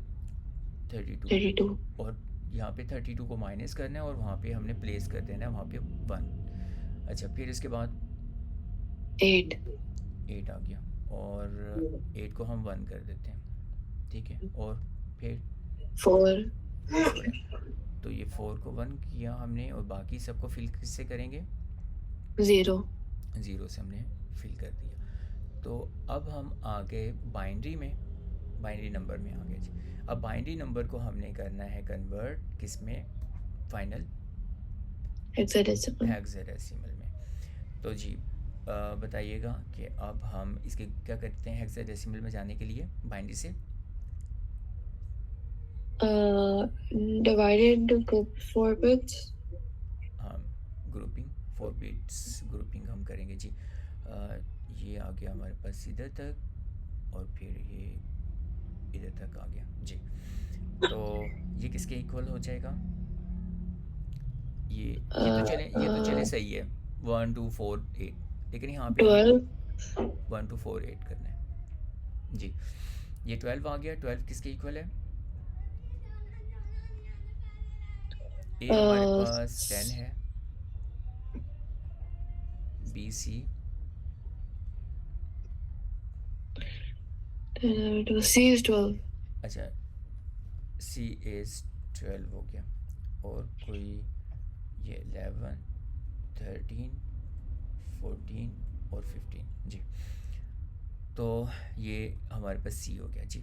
32। 32. और यहाँ पे 32 को माइनस करना है, और वहाँ पे हमने प्लेस कर देना है वहाँ पे 1। अच्छा, फिर इसके बाद 8. 8 आ गया, और 8 को हम 1 कर देते हैं, ठीक है। और फिर 4. 4 है, तो ये 4 को 1 किया हमने, और बाकी सबको फिल किससे करेंगे, 0. 0 से हमने फिल कर दिया। तो अब हम आ गए बाइनरी में, बाइनरी नंबर में आ गए जी। अब बाइनरी नंबर को हमने करना है कन्वर्ट किस में, फाइनल Hexadecimal. हेक्साडेसिमल में। तो जी बताइएगा कि अब हम इसके क्या करते हैं हेक्साडेसिमल में जाने के लिए बाइनरी से। Divided into group 4 bits. हाँ, ग्रुपिंग 4 बिट्स ग्रुपिंग हम करेंगे जी। ये आ गया हमारे पास इधर तक, और फिर ये इधर तक आ गया जी। तो ये किसके इक्वल हो जाएगा, ये तो चले सही है 1 2 4 8, लेकिन यहाँ पे हम 12. 1 2 4 8 करना है जी। ये 12 आ गया, 12 किसके इक्वल है, ए हमारे पास 10 है, बी सी C is 12. अच्छा सी इज़ 12 हो गया, और कोई ये 11 13 14 और 15 जी। तो ये हमारे पास सी हो गया जी।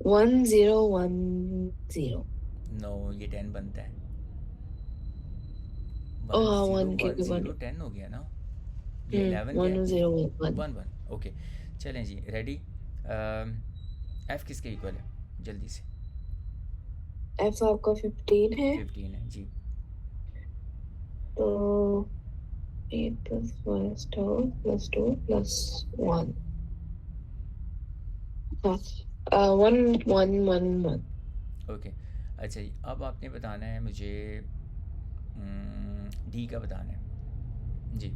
1010। नो, ये 10 बनता है। ओ वन हाँ जीरो 1 वन क्योंकि 1। जीरो 10 हो गया ना। ये 11 क्या है? 1011। 1 1। ओके, चलें जी, रेडी। एफ़ किसके इक्वल है, जल्दी से? एफ आपका 15 है 15 है जी। तो 8 प्लस 1 प्लस 2 प्लस 1 1 1 1 1। ओके, अच्छा जी, अब आपने बताना है मुझे डी का बताना है जी।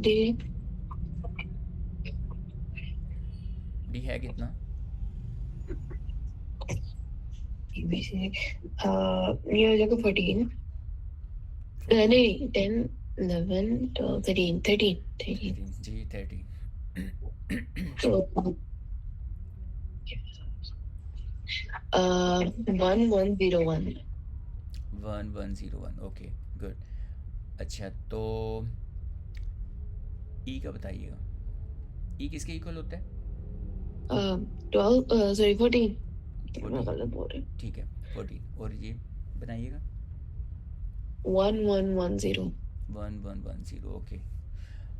डी डी है कितना? ये हो जाएगा 14। 14। नहीं 10 11 12 13 13 13। 13 जी, 13। तो 1101। 1101, ओके, गुड। अच्छा, तो ई का बताइएगा। ई किसके इक्वल होता है? 12 सॉरी 14। मैं 14, गलत बोल रही ठीक है, 14। और ये बनाइएगा। हूँ। 1110। 1110, ओके।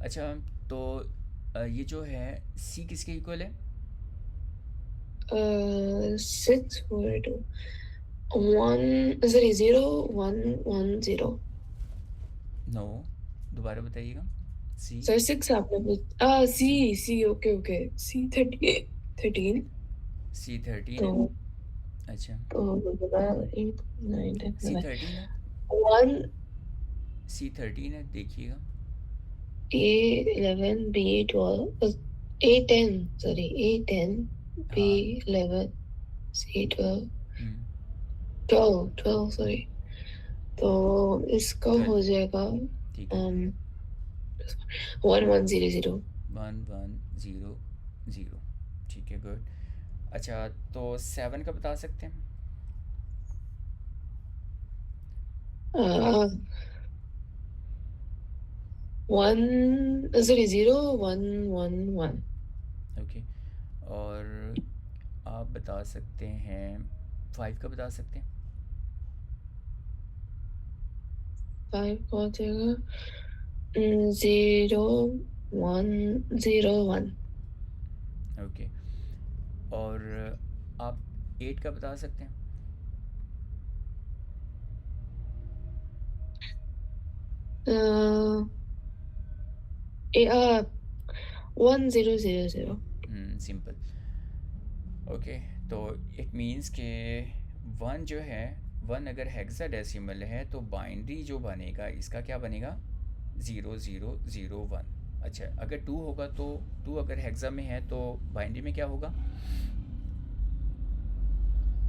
अच्छा, तो ये जो है सी किसके इक्वल है? 642 1 सॉरी 0110। नो, दोबारा बताइएगा। सी। सर 6 आपने सी सी। सी ओके ओके सी 13। सी 13 तो है। अच्छा, 8 9 10 सी 11 13 है। 1 सी 13 है, देखिएगा। A 11 B 12 A 10 sorry A 10 B हाँ। 11 C 12 हम्म, 12 सॉरी। तो इसका 12, हो जाएगा ठीक है। 1100। 1100, ठीक है, गुड। अच्छा, तो 7 का बता सकते हैं? 1 सॉरी 0111। ओके, और आप बता सकते हैं 5 का बता सकते हैं? 5 का हो जाएगा 0101। ओके, और आप 8 का बता सकते हैं? uh, 1000। सिंपल। ओके, तो इट मींस के 1 जो है, 1 अगर हेक्साडेसिमल है तो बाइनरी जो बनेगा इसका क्या बनेगा? 0001। अच्छा, अगर 2 होगा तो 2 अगर हेक्सा में है तो बाइनरी में क्या होगा?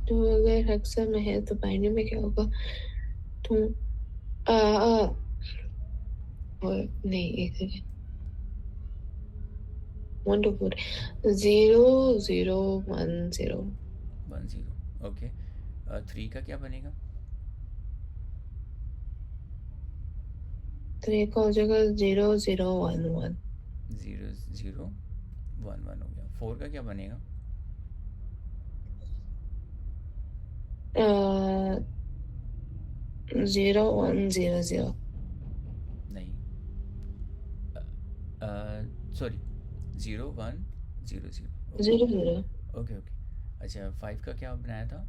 तो अगर हेक्सा में है तो बाइनरी में क्या होगा? तो आ, आ, और नहीं एक सेकेंड 1 2 4 0010। 10, ओके। 3 का क्या बनेगा? 3 का हो जाएगा 0011। 0011 हो गया। 4 का क्या बनेगा? 0100। नहीं, सॉरी, 0100, ओके। 00 okay, okay. अच्छा, 5 का क्या बनाया था?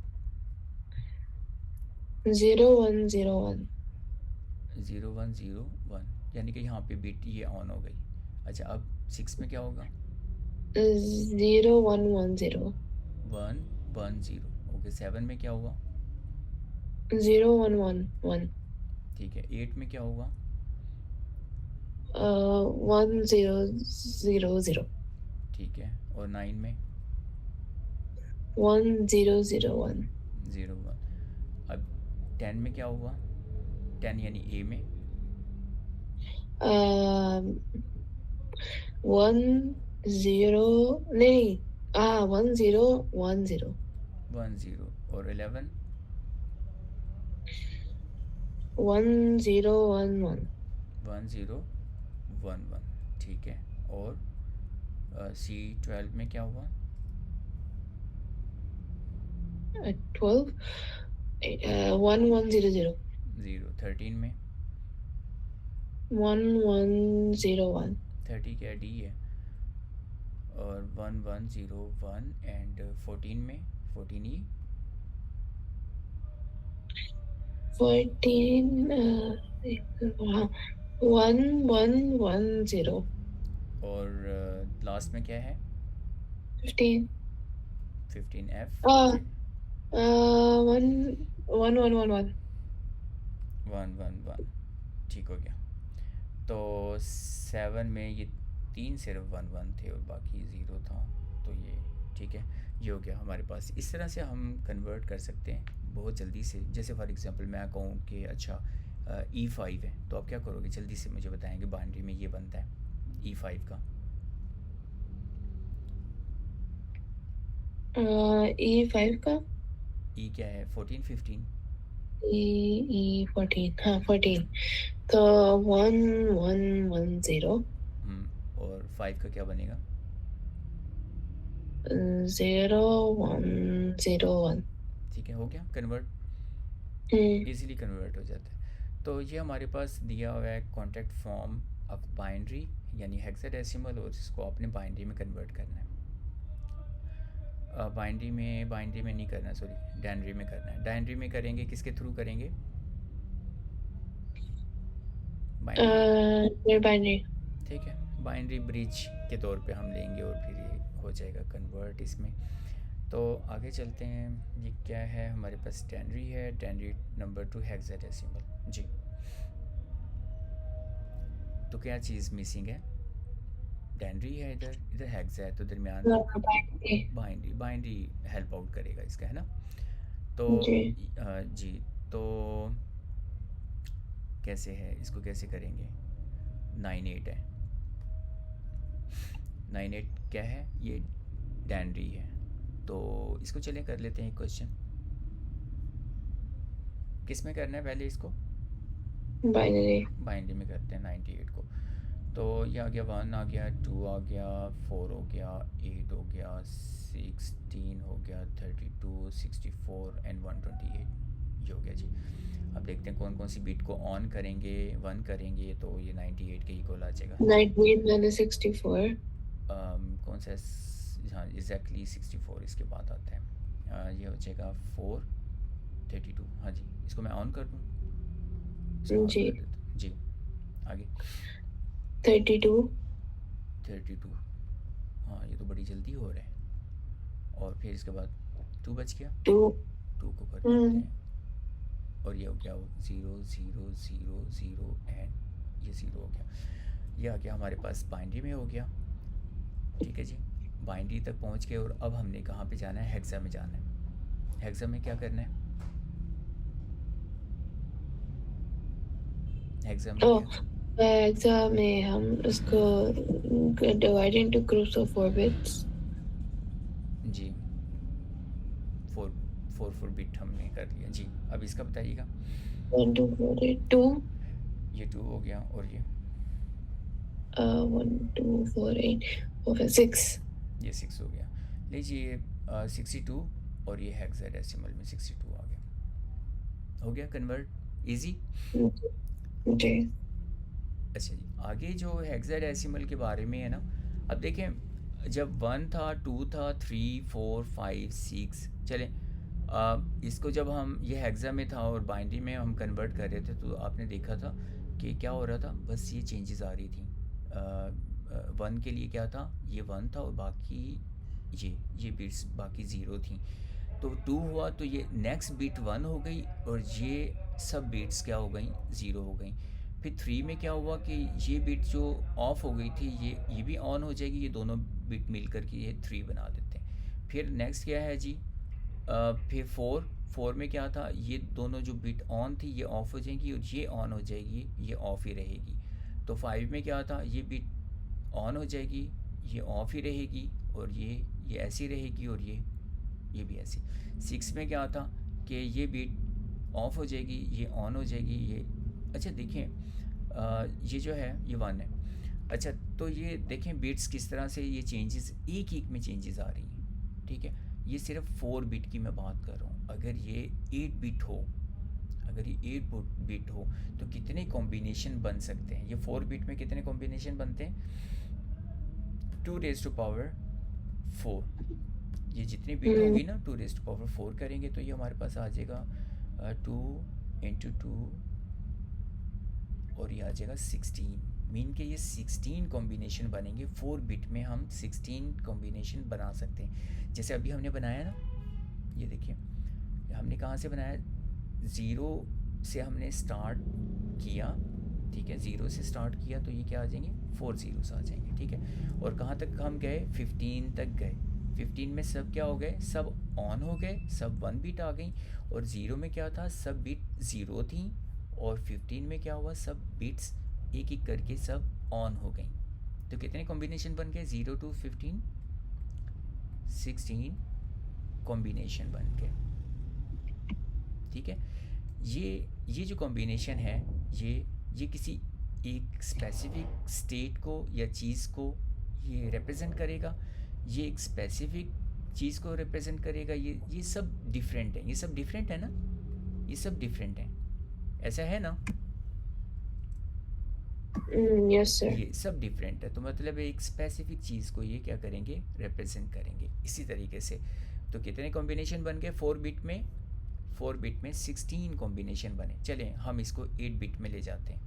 0101। 0101, यानी कि यहाँ पे बीट ये ऑन हो गई। अच्छा, अब 6 में क्या होगा? 0110। 110, ओके। 7 में क्या हुआ? 0111। ठीक है। 8 में क्या होगा? 1000। ठीक है। और 9 में? 1001। 01। अब 10 में क्या हुआ? 10 यानी ए में? 10 नहीं 1010। 10। और 11? 1011। 1011, ठीक है। और सी 12 में क्या हुआ? 12, 1100, 13 में 1101, 30 क्या डी है, और 1101 एंड 14 में 14 ई 14, 1110, और लास्ट में क्या है 15, 15 एफ uh, 1111, 111, ठीक हो गया। तो 7 में ये 3 सिर्फ 11 थे और बाकी ज़ीरो था, तो ये ठीक है, ये हो गया हमारे पास। इस तरह से हम कन्वर्ट कर सकते हैं बहुत जल्दी से। जैसे फॉर एग्जांपल मैं कहूँ कि अच्छा E5 है, तो आप क्या करोगे, जल्दी से मुझे बताएंगे बाइनरी में ये बनता है E5 का। E5 का, E क्या है 14 15, E14, हाँ 14, तो 1110, और 5 का क्या बनेगा 0101, ठीक है, हो गया कन्वर्ट, इजीली कन्वर्ट हो जाता है। तो ये हमारे पास दिया हुआ है कॉन्टैक्ट फॉर्म ऑफ बाइनरी यानी हेक्साडेसिमल, और इसको आपने बाइनरी में कन्वर्ट करना है। बाइनरी में नहीं करना, सॉरी डायनरी में करना है। डायनरी में करेंगे किसके थ्रू करेंगे, बाइनरी, बाइनरी। ठीक है, बाइनरी ब्रिज के तौर पे हम लेंगे और फिर ये हो जाएगा कन्वर्ट इसमें। तो आगे चलते हैं, ये क्या है हमारे पास डायनरी है, डायनरी नंबर 2 हेक्साडेसिमल जी। तो क्या चीज़ मिसिंग है, डायनरी है इधर, इधर हेक्सा है, तो दरमियान binary, binary, binary help out करेगा इसका, है ना। तो जी। जी, तो कैसे है, इसको कैसे करेंगे, 98 है, 98 क्या है, ये डायनरी है। तो इसको चलें कर लेते हैं एक क्वेश्चन, किस में करना है पहले इसको, बाइनरी, बाइनरी में करते हैं 98 को। तो ये आ गया 1 आ गया, 2 आ गया, 4 हो गया, 8 हो गया, 16 हो गया, 32, 64 एंड 128, ये हो गया जी। अब देखते हैं कौन कौन सी बीट को ऑन करेंगे, 1 करेंगे तो ये 98 के इक्वल आ जाएगा। 98 मैंने 64, कौन सा, हाँ एग्जैक्टली 64 इसके बाद आता है। ये हो जाएगा 4 32, हाँ जी, इसको मैं ऑन कर दूँ, इसको ऑन जी। कर देता हूँ जी। आगे 32, 32, हाँ ये तो बड़ी जल्दी हो रहा है। और फिर इसके बाद 2 बच गया, 2, 2 को कर देते हैं, और ये हो गया 0 0 0 0 एंड ये 0 हो गया। ये आ गया हमारे पास बाइनरी में हो गया, ठीक है जी। बाइनरी तक पहुंच गए, और अब हमने कहाँ पे जाना है, हेक्सा में जाना है। हेक्सा में क्या करना है, हेक्सा में ओ क्या, एग्जाम में हम इसको divide into groups of 4 bits. जी 4 4 बिट हमने कर लिया जी। अब इसका बताइएगा, 1 2 4 8 2, ये 2 हो गया, और ये 1 2 4 8 4 5 6, ये 6 हो गया। लीजिए 62, और ये हेक्साडेसिमल में 62 आ गया, हो गया कन्वर्ट, इजी। जी। अच्छा जी, आगे जो हेक्साडेसिमल के बारे में है ना, अब देखें जब 1 था, 2 था, 3 4 5 6, चलें इसको जब हम ये हेक्सा में था और बाइनरी में हम कन्वर्ट कर रहे थे, तो आपने देखा था कि क्या हो रहा था, बस ये चेंजेस आ रही थी। 1 के लिए क्या था, ये 1 था, और बाकी ये बिट्स बाकी ज़ीरो थी। तो 2 हुआ तो ये नेक्स्ट बिट 1 हो गई, और ये सब बिट्स क्या हो गई, ज़ीरो हो गई। फिर 3 में क्या हुआ कि ये बिट जो ऑफ हो गई थी, ये भी ऑन हो जाएगी, ये दोनों बिट मिल कर के ये 3 बना देते हैं। फिर नेक्स्ट क्या है जी, फिर 4 में क्या था, ये दोनों जो बिट ऑन थी ये ऑफ हो जाएंगी, और ये ऑन हो जाएगी, ये ऑफ ही रहेगी। तो 5 में क्या था, ये बिट ऑन हो जाएगी, ये ऑफ ही रहेगी, और ये ऐसी रहेगी, और ये भी ऐसी। 6 में क्या था कि ये बिट ऑफ हो जाएगी, ये ऑन हो जाएगी, ये अच्छा देखें ये जो है ये 1 है। अच्छा, तो ये देखें बिट्स किस तरह से ये चेंजेस एक एक में चेंजेस आ रही हैं, ठीक है। ये सिर्फ 4 बिट की मैं बात कर रहा हूँ। अगर ये 8 बिट हो, अगर ये 8 बिट हो तो कितने कॉम्बिनेशन बन सकते हैं? ये 4 बिट में कितने कॉम्बिनेशन बनते हैं? 2 रेज टू पावर 4। ये जितनी बिट हम्म, होगी ना 2 रेज टू पावर 4 करेंगे तो ये हमारे पास आ जाएगा 2 × 2 और ये आ जाएगा 16। मीन के ये 16 कॉम्बिनेशन बनेंगे। 4 बिट में हम 16 कॉम्बिनेशन बना सकते हैं। जैसे अभी हमने बनाया ना, ये देखिए हमने कहाँ से बनाया, ज़ीरो से हमने स्टार्ट किया, ठीक है, ज़ीरो से स्टार्ट किया तो ये क्या आ जाएंगे, 4 ज़ीरोस आ जाएंगे, ठीक है। और कहाँ तक हम गए, 15 तक गए। 15 में सब क्या हो गए, सब ऑन हो गए, सब 1 बिट आ गई। और ज़ीरो में क्या था, सब बिट ज़ीरो थी। और 15 में क्या हुआ, सब बिट्स एक एक करके सब ऑन हो गई। तो कितने कॉम्बिनेशन बन गए, 0 to 15, 16 कॉम्बिनेशन बन गए, ठीक है। ये जो कॉम्बिनेशन है, ये किसी एक स्पेसिफिक स्टेट को या चीज़ को ये रिप्रेजेंट करेगा, ये एक स्पेसिफिक चीज़ को रिप्रेजेंट करेगा। ये सब डिफरेंट है, ये सब डिफरेंट है ना, ये सब डिफरेंट है, ऐसा है ना, यस सर। ये सब डिफरेंट है। तो मतलब एक स्पेसिफिक चीज़ को ये क्या करेंगे, रिप्रेजेंट करेंगे इसी तरीके से। तो कितने कॉम्बिनेशन बन गए 4 बिट में, 4 बिट में 16 कॉम्बिनेशन बने। चलें हम इसको 8 बिट में ले जाते हैं।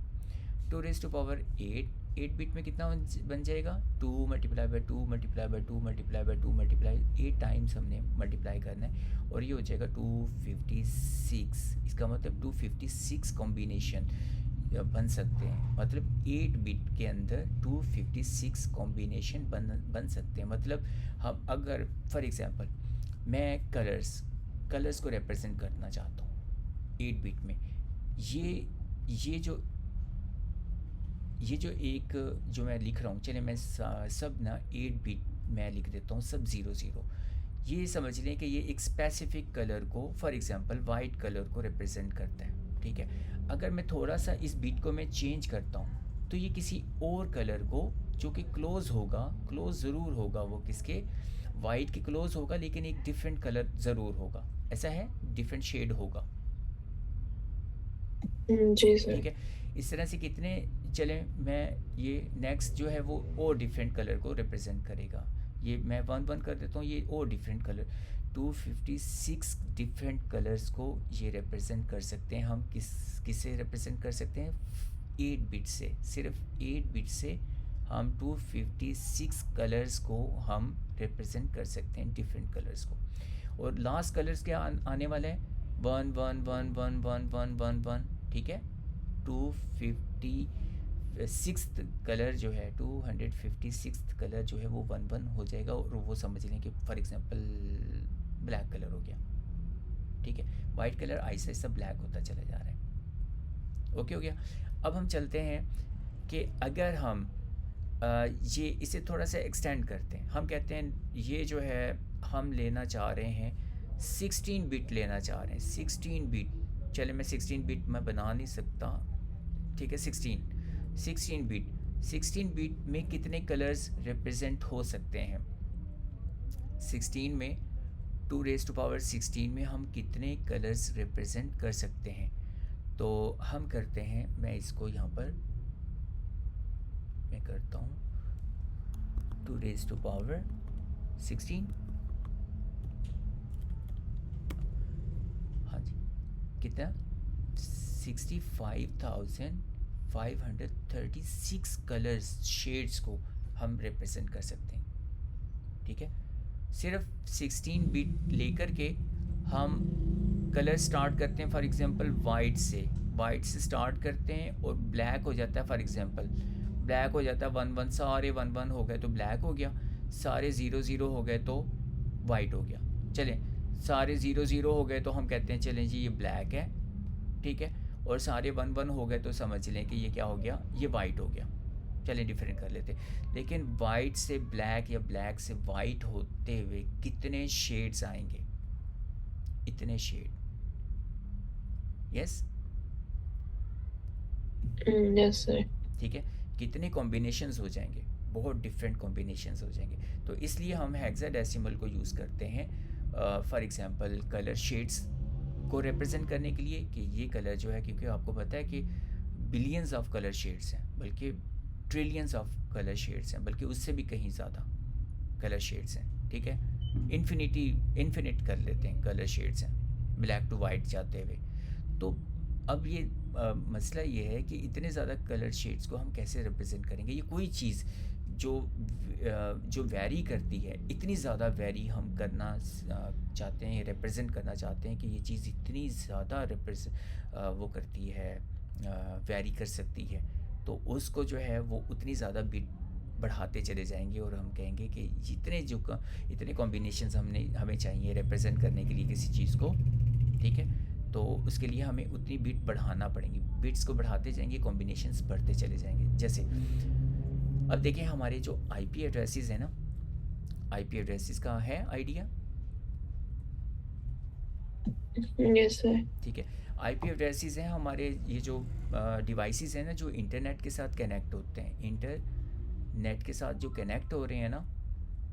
2 रेज टू पावर 8, 8 बिट में कितना बन जाएगा, 2 multiply by 2 multiply by 2 multiply by 2 multiply 8 times हमने मल्टीप्लाई करना है और ये हो जाएगा 256। इसका मतलब 256 कॉम्बिनेशन बन सकते हैं। मतलब 8 बिट के अंदर 256 कॉम्बिनेशन बन सकते हैं। मतलब हम अगर फॉर एग्जांपल मैं कलर्स को रिप्रेजेंट करना चाहता हूँ 8 बिट में, ये जो एक जो मैं लिख रहा हूँ, चलिए मैं सब ना 8 बिट मैं लिख देता हूँ, सब 0 0। ये समझ लें कि ये एक स्पेसिफिक कलर को, फॉर एग्जांपल वाइट कलर को रिप्रेजेंट करता है, ठीक है। अगर मैं थोड़ा सा इस बिट को मैं चेंज करता हूँ तो ये किसी और कलर को, जो कि क्लोज होगा, क्लोज ज़रूर होगा, वो किसके, वाइट के क्लोज होगा, लेकिन एक डिफरेंट कलर ज़रूर होगा, ऐसा है, डिफरेंट शेड होगा, जी सर। ठीक है। इस तरह से कितने, चले मैं ये नेक्स्ट जो है वो और डिफरेंट कलर को रिप्रेजेंट करेगा। ये मैं 1 1 कर देता हूँ, ये और डिफरेंट कलर, 256 डिफरेंट कलर्स को ये रिप्रेजेंट कर सकते हैं हम। किससे रिप्रेजेंट कर सकते हैं, 8 बिट से, सिर्फ 8 बिट से हम 256 कलर्स को हम रिप्रेजेंट कर सकते हैं, डिफरेंट कलर्स को। और लास्ट कलर्स क्या आने वाला है, 1 1 1 1 1 1 1 1, ठीक है। 256 कलर जो है, 256 कलर जो है वो 1 1 हो जाएगा। और वो समझ लें कि फॉर एग्जांपल ब्लैक कलर हो गया, ठीक है। White colour Aahista Aahista black होता चला जा रहा है, ओके हो गया। अब हम चलते हैं कि अगर हम ये इसे थोड़ा सा एक्सटेंड करते हैं, हम कहते हैं ये जो है हम लेना चाह रहे हैं 16 बिट लेना चाह रहे हैं, 16 बिट। चले मैं 16 बिट मैं बना नहीं सकता, ठीक है। 16 बिट, 16 बिट में कितने कलर्स रिप्रेजेंट हो सकते हैं, 16 में 2 रेज टू पावर 16 में हम कितने कलर्स रिप्रेजेंट कर सकते हैं। तो हम करते हैं, मैं इसको यहाँ पर मैं करता हूँ 2 रेज टू पावर 16, हाँ जी, कितना, 65,536 कलर्स, शेड्स को हम रिप्रेजेंट कर सकते हैं, ठीक है। सिर्फ 16 बिट लेकर के हम कलर स्टार्ट करते हैं, फॉर एग्जांपल वाइट से स्टार्ट करते हैं और ब्लैक हो जाता है, फॉर एग्जांपल ब्लैक हो जाता है 1 1, सारे 1 1 हो गए तो ब्लैक हो गया, सारे 0 0 हो गए तो वाइट हो गया। चलें सारे 0 0 हो गए तो हम कहते हैं चलें जी ये ब्लैक है, ठीक है। और सारे 1 1 हो गए तो समझ लें कि ये क्या हो गया, ये वाइट हो गया। चलें डिफरेंट कर लेते, लेकिन वाइट से ब्लैक या ब्लैक से वाइट होते हुए कितने शेड्स आएंगे, इतने शेड, यस, यस सर। ठीक है। कितने कॉम्बिनेशंस हो जाएंगे, बहुत डिफरेंट कॉम्बिनेशंस हो जाएंगे। तो इसलिए हम हेक्साडेसिमल को यूज़ करते हैं फॉर एग्जांपल कलर शेड्स को रिप्रेजेंट करने के लिए कि ये कलर जो है, क्योंकि आपको पता है कि बिलियंस ऑफ कलर शेड्स हैं, बल्कि ट्रिलियंस ऑफ कलर शेड्स हैं, बल्कि उससे भी कहीं ज़्यादा कलर शेड्स हैं, ठीक है। इन्फिनिट कर लेते हैं कलर शेड्स हैं ब्लैक टू वाइट जाते हुए। तो अब ये मसला ये है कि इतने ज़्यादा कलर शेड्स को हम कैसे रिप्रेजेंट करेंगे। ये कोई चीज़ जो वैरी करती है, इतनी ज़्यादा वैरी हम करना चाहते हैं, रिप्रेजेंट करना चाहते हैं कि ये चीज़ इतनी ज़्यादा वो करती है, वैरी कर सकती है, तो उसको जो है वो उतनी ज़्यादा बिट बढ़ाते चले जाएंगे और हम कहेंगे कि इतने कॉम्बिनेशंस हमें चाहिए रिप्रेजेंट करने के लिए किसी चीज़ को, ठीक है। तो उसके लिए हमें उतनी बिट बढ़ाना पड़ेंगी, बिट्स को बढ़ाते जाएंगे, कॉम्बिनेशंस बढ़ते चले जाएंगे। जैसे अब देखिए हमारे जो आईपी एड्रेसेस हैं ना, आईपी एड्रेसेस का है आइडिया? Yes sir. ठीक है, आईपी एड्रेसेस हैं हमारे, ये जो डिवाइसेस हैं ना जो इंटरनेट के साथ कनेक्ट होते हैं, इंटरनेट के साथ जो कनेक्ट हो रहे हैं ना।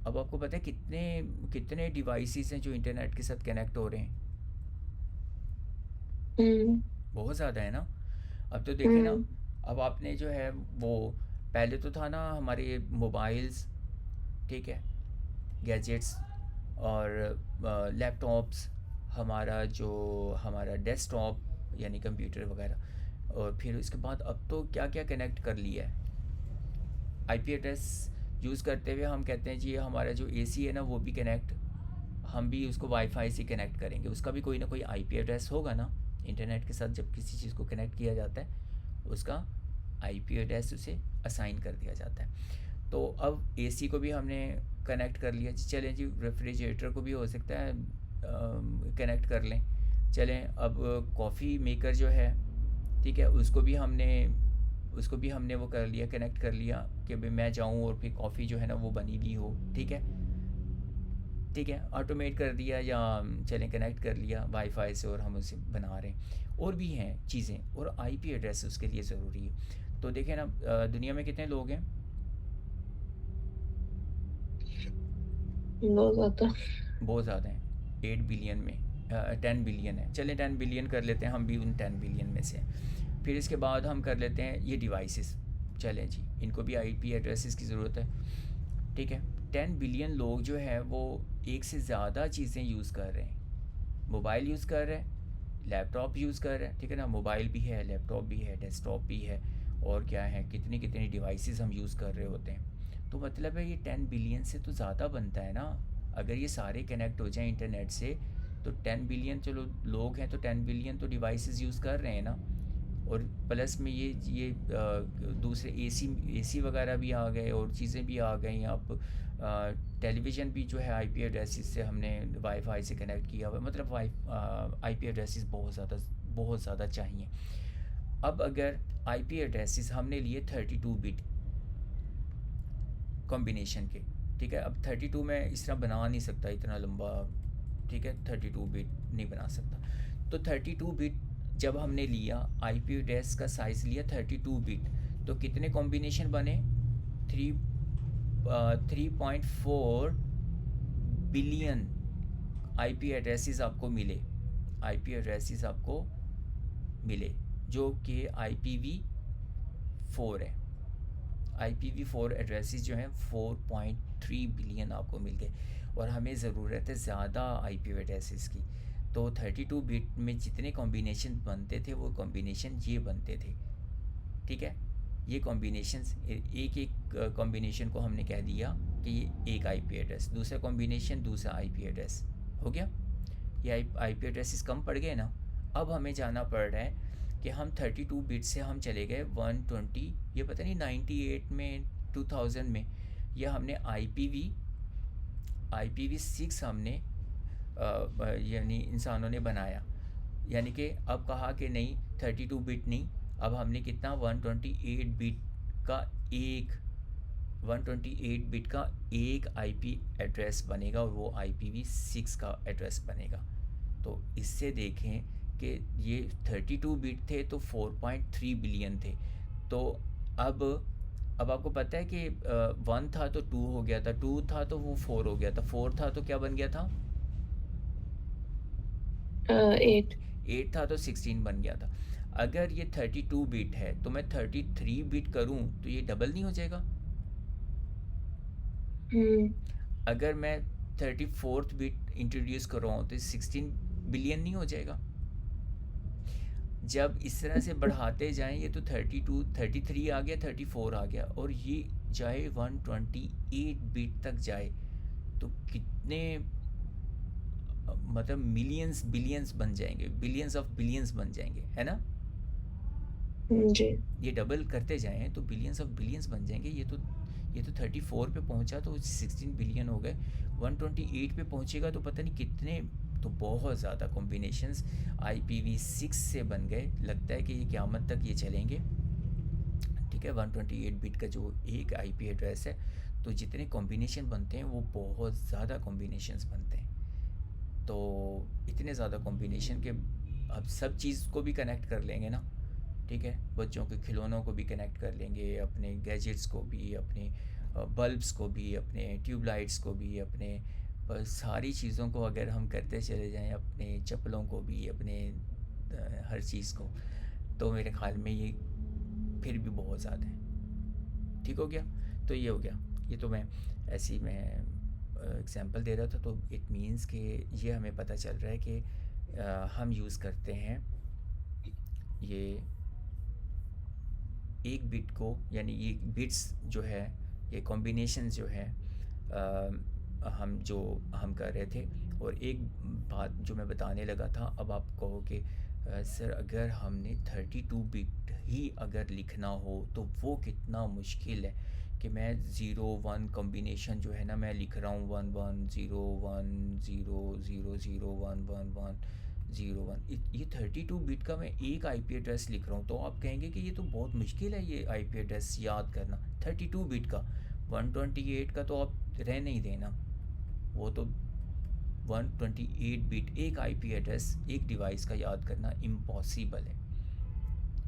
अब आपको पता है कितने कितने डिवाइसेस हैं जो इंटरनेट के साथ कनेक्ट हो रहे हैं? बहुत ज़्यादा है ना। अब तो देखें ना, अब आपने जो है वो पहले तो था ना हमारे मोबाइल्स, ठीक है, गैजेट्स और लैपटॉप्स, हमारा डेस्कटॉप यानी कंप्यूटर वगैरह, और फिर उसके बाद अब तो क्या क्या कनेक्ट कर लिया है। आईपी एड्रेस यूज़ करते हुए हम कहते हैं जी हमारा जो एसी है ना वो भी कनेक्ट, हम भी उसको वाईफाई से कनेक्ट करेंगे, उसका भी कोई ना कोई आईपी एड्रेस होगा ना। इंटरनेट के साथ जब किसी चीज़ को कनेक्ट किया जाता है, उसका आईपी एड्रेस उसे असाइन कर दिया जाता है। तो अब एसी को भी हमने कनेक्ट कर लिया, चलें जी रेफ्रिजरेटर को भी हो सकता है कनेक्ट कर लें। चलें अब कॉफ़ी मेकर जो है, ठीक है, उसको भी हमने वो कर लिया, कनेक्ट कर लिया कि भाई मैं जाऊँ और फिर कॉफ़ी जो है ना वो बनी हुई हो, ठीक है, ऑटोमेट कर दिया, या चलें कनेक्ट कर लिया वाईफाई से और हम उसे बना रहे हैं। और भी हैं चीज़ें, और आईपी एड्रेस उसके लिए ज़रूरी है। तो देखें ना दुनिया में कितने लोग हैं? बहुत ज़्यादा हैं, 8 बिलियन में 10 बिलियन है, चलें 10 बिलियन कर लेते हैं, हम भी उन 10 बिलियन में से। फिर इसके बाद हम कर लेते हैं ये डिवाइसेस, चलें जी इनको भी आईपी एड्रेसेस की ज़रूरत है, ठीक है। 10 बिलियन लोग जो है वो एक से ज़्यादा चीज़ें यूज़ कर रहे हैं, मोबाइल यूज़ कर रहे हैं, लैपटॉप यूज़ कर रहे हैं, ठीक है ना, मोबाइल भी है, लैपटॉप भी है, डेस्कटॉप भी है, और क्या है, कितनी कितनी डिवाइसेस हम यूज़ कर रहे होते हैं। तो मतलब है ये 10 बिलियन से तो ज़्यादा बनता है ना। अगर ये सारे कनेक्ट हो जाएं इंटरनेट से तो 10 बिलियन, चलो लोग हैं तो 10 बिलियन तो डिवाइसेस यूज़ कर रहे हैं ना। और प्लस में ये दूसरे एसी वगैरह भी आ गए और चीज़ें भी आ गई। अब टेलीविज़न भी जो है आईपी एड्रेसेस से हमने वाईफाई से कनेक्ट किया हुआ है, मतलब आईपी एड्रेसेस बहुत ज़्यादा चाहिए। अब अगर आईपी एड्रेसेस हमने लिए 32 बिट कॉम्बिनेशन के, ठीक है, अब 32 में इस तरह बना नहीं सकता इतना लंबा, ठीक है, 32 बिट नहीं बना सकता। तो 32 बिट जब हमने लिया, आईपी एड्रेस का साइज़ लिया 32 बिट, तो कितने कॉम्बिनेशन बने? 3.4 बिलियन आईपी एड्रेसेस आपको मिले, जो कि IPv4 है। IPv4 एड्रेसेस जो हैं 4.3 बिलियन आपको मिल गए, और हमें ज़रूरत है ज़्यादा आईपी एड्रेसेस की। तो 32 बिट में जितने कॉम्बिनेशन बनते थे वो कॉम्बिनेशन ये बनते थे, ठीक है। ये कॉम्बिनेशंस, एक कॉम्बिनेशन को हमने कह दिया कि ये एक आईपी एड्रेस, दूसरा कॉम्बिनेशन दूसरा आईपी एड्रेस हो गया। ये आईपी एड्रेसेस कम पड़ गए ना। अब हमें जाना पड़ रहा है कि हम 32 बिट से हम चले गए 120, ये पता नहीं 98 में 2000 में, यह हमने IPv6 हमने यानी इंसानों ने बनाया। यानी कि अब कहा कि नहीं 32 बिट नहीं, अब हमने कितना 128 बिट का एक आईपी एड्रेस बनेगा, और वो IPv6 का एड्रेस बनेगा। तो इससे देखें कि ये 32 बिट थे तो 4.3 बिलियन थे। तो अब आपको पता है कि 1 था तो 2 हो गया था, 2 था तो वो 4 हो गया था, 4 था तो क्या बन गया था? 8। 8 था तो 16 बन गया था। अगर ये 32 बिट है तो मैं 33 बिट करूं तो ये डबल नहीं हो जाएगा? हम्म। अगर मैं 34th बिट इंट्रोड्यूस कर रहा हूँ तो 16 बिलियन नहीं हो जाएगा? जब इस तरह से बढ़ाते जाएं, ये तो 32 33 आ गया, 34 आ गया, और ये जाए 128 बिट तक जाए तो कितने मतलब मिलियंस बिलियंस बन जाएंगे, बिलियंस ऑफ बिलियंस बन जाएंगे, है ना? जी। ये डबल करते जाएं तो बिलियंस ऑफ बिलियंस बन जाएंगे। ये तो 34 पे पहुंचा तो 16 बिलियन हो गए। 128 पे पहुंचेगा तो पता नहीं कितने, तो बहुत ज़्यादा कॉम्बिनेशंस IPv6 से बन गए। लगता है कि ये क़यामत तक ये चलेंगे। ठीक है, 128 बिट का जो एक IP एड्रेस है, तो जितने कॉम्बिनेशन बनते हैं वो बहुत ज़्यादा कॉम्बिनेशंस बनते हैं। तो इतने ज़्यादा कॉम्बिनेशन के अब सब चीज़ को भी कनेक्ट कर लेंगे ना। ठीक है, बच्चों के खिलौनों को भी कनेक्ट कर लेंगे, अपने गैजेट्स को भी, अपने बल्ब्स को भी, अपने ट्यूबलाइट्स को भी, अपने सारी चीज़ों को अगर हम करते चले जाएं, अपने चप्पलों को भी, अपने हर चीज़ को, तो मेरे ख़्याल में ये फिर भी बहुत ज़्यादा है। ठीक हो गया? तो ये हो गया। ये तो मैं ऐसी मैं एग्जांपल दे रहा था, तो इट मीन्स कि ये हमें पता चल रहा है कि हम यूज़ करते हैं ये एक बिट को, यानी ये बिट्स जो है, ये कॉम्बिनेशन जो है, हम कर रहे थे। और एक बात जो मैं बताने लगा था, अब आप कहो कि सर अगर हमने 32 बिट ही अगर लिखना हो तो वो कितना मुश्किल है कि मैं 0 1 कॉम्बिनेशन जो है ना, मैं लिख रहा हूँ 1 1 0 1 0 0 0 1 1 1 01। ये 32 बिट का मैं एक IP एड्रेस लिख रहा हूँ, तो आप कहेंगे कि ये तो बहुत मुश्किल है ये IP एड्रेस याद करना 32 बिट का। 128 का तो आप रहने ही देना, वो तो 128 बिट एक IP एड्रेस एक डिवाइस का याद करना इम्पॉसिबल है।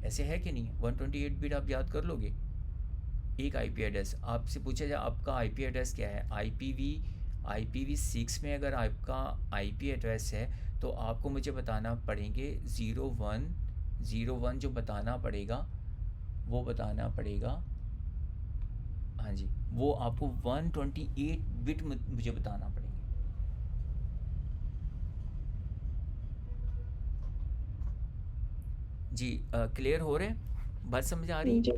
ऐसे है कि नहीं? 128 बिट आप याद कर लोगे एक IP एड्रेस? आपसे पूछा जाए आपका IP एड्रेस क्या है, IPv6 में अगर आपका IP एड्रेस है तो आपको मुझे बताना पड़ेंगे 0101 जो बताना पड़ेगा, वो बताना पड़ेगा। हाँ जी, वो आपको 128 बिट मुझे बताना पड़ेंगे। जी, क्लियर हो रहे हैं? बात समझ आ रही है? जी।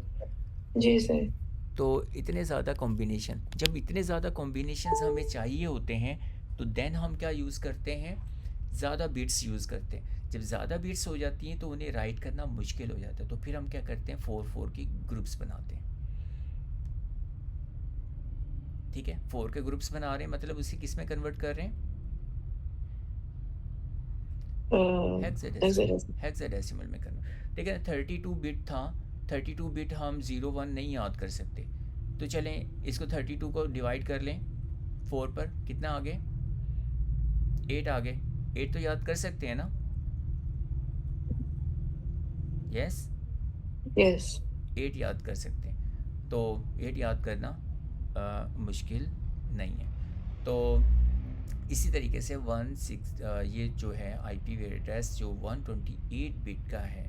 जी सर। तो इतने ज़्यादा कॉम्बिनेशन, जब इतने ज़्यादा कॉम्बिनेशंस हमें चाहिए होते हैं तो देन हम क्या यूज़ करते हैं? ज़्यादा बिट्स यूज़ करते हैं। जब ज़्यादा बिट्स हो जाती हैं तो उन्हें राइट करना मुश्किल हो जाता है, तो फिर हम क्या करते हैं? 4 4 की ग्रुप्स बनाते हैं। ठीक है, 4 के ग्रुप्स बना रहे हैं, मतलब उसे किस में कन्वर्ट कर रहे हैं? हेक्साडेसिमल। हेक्साडेसिमल में कन्वर्ट। ठीक है, 32 बिट था, 32 बिट हम 01 नहीं याद कर सकते, तो चलें इसको 32 को डिवाइड कर लें 4 पर, कितना आ गए? 8 आ गए। 8 तो याद कर सकते हैं ना? Yes, yes. 8 याद कर सकते हैं, तो 8 याद करना मुश्किल नहीं है। तो इसी तरीके से 16 ये जो है IP एड्रेस जो 128 बिट का है,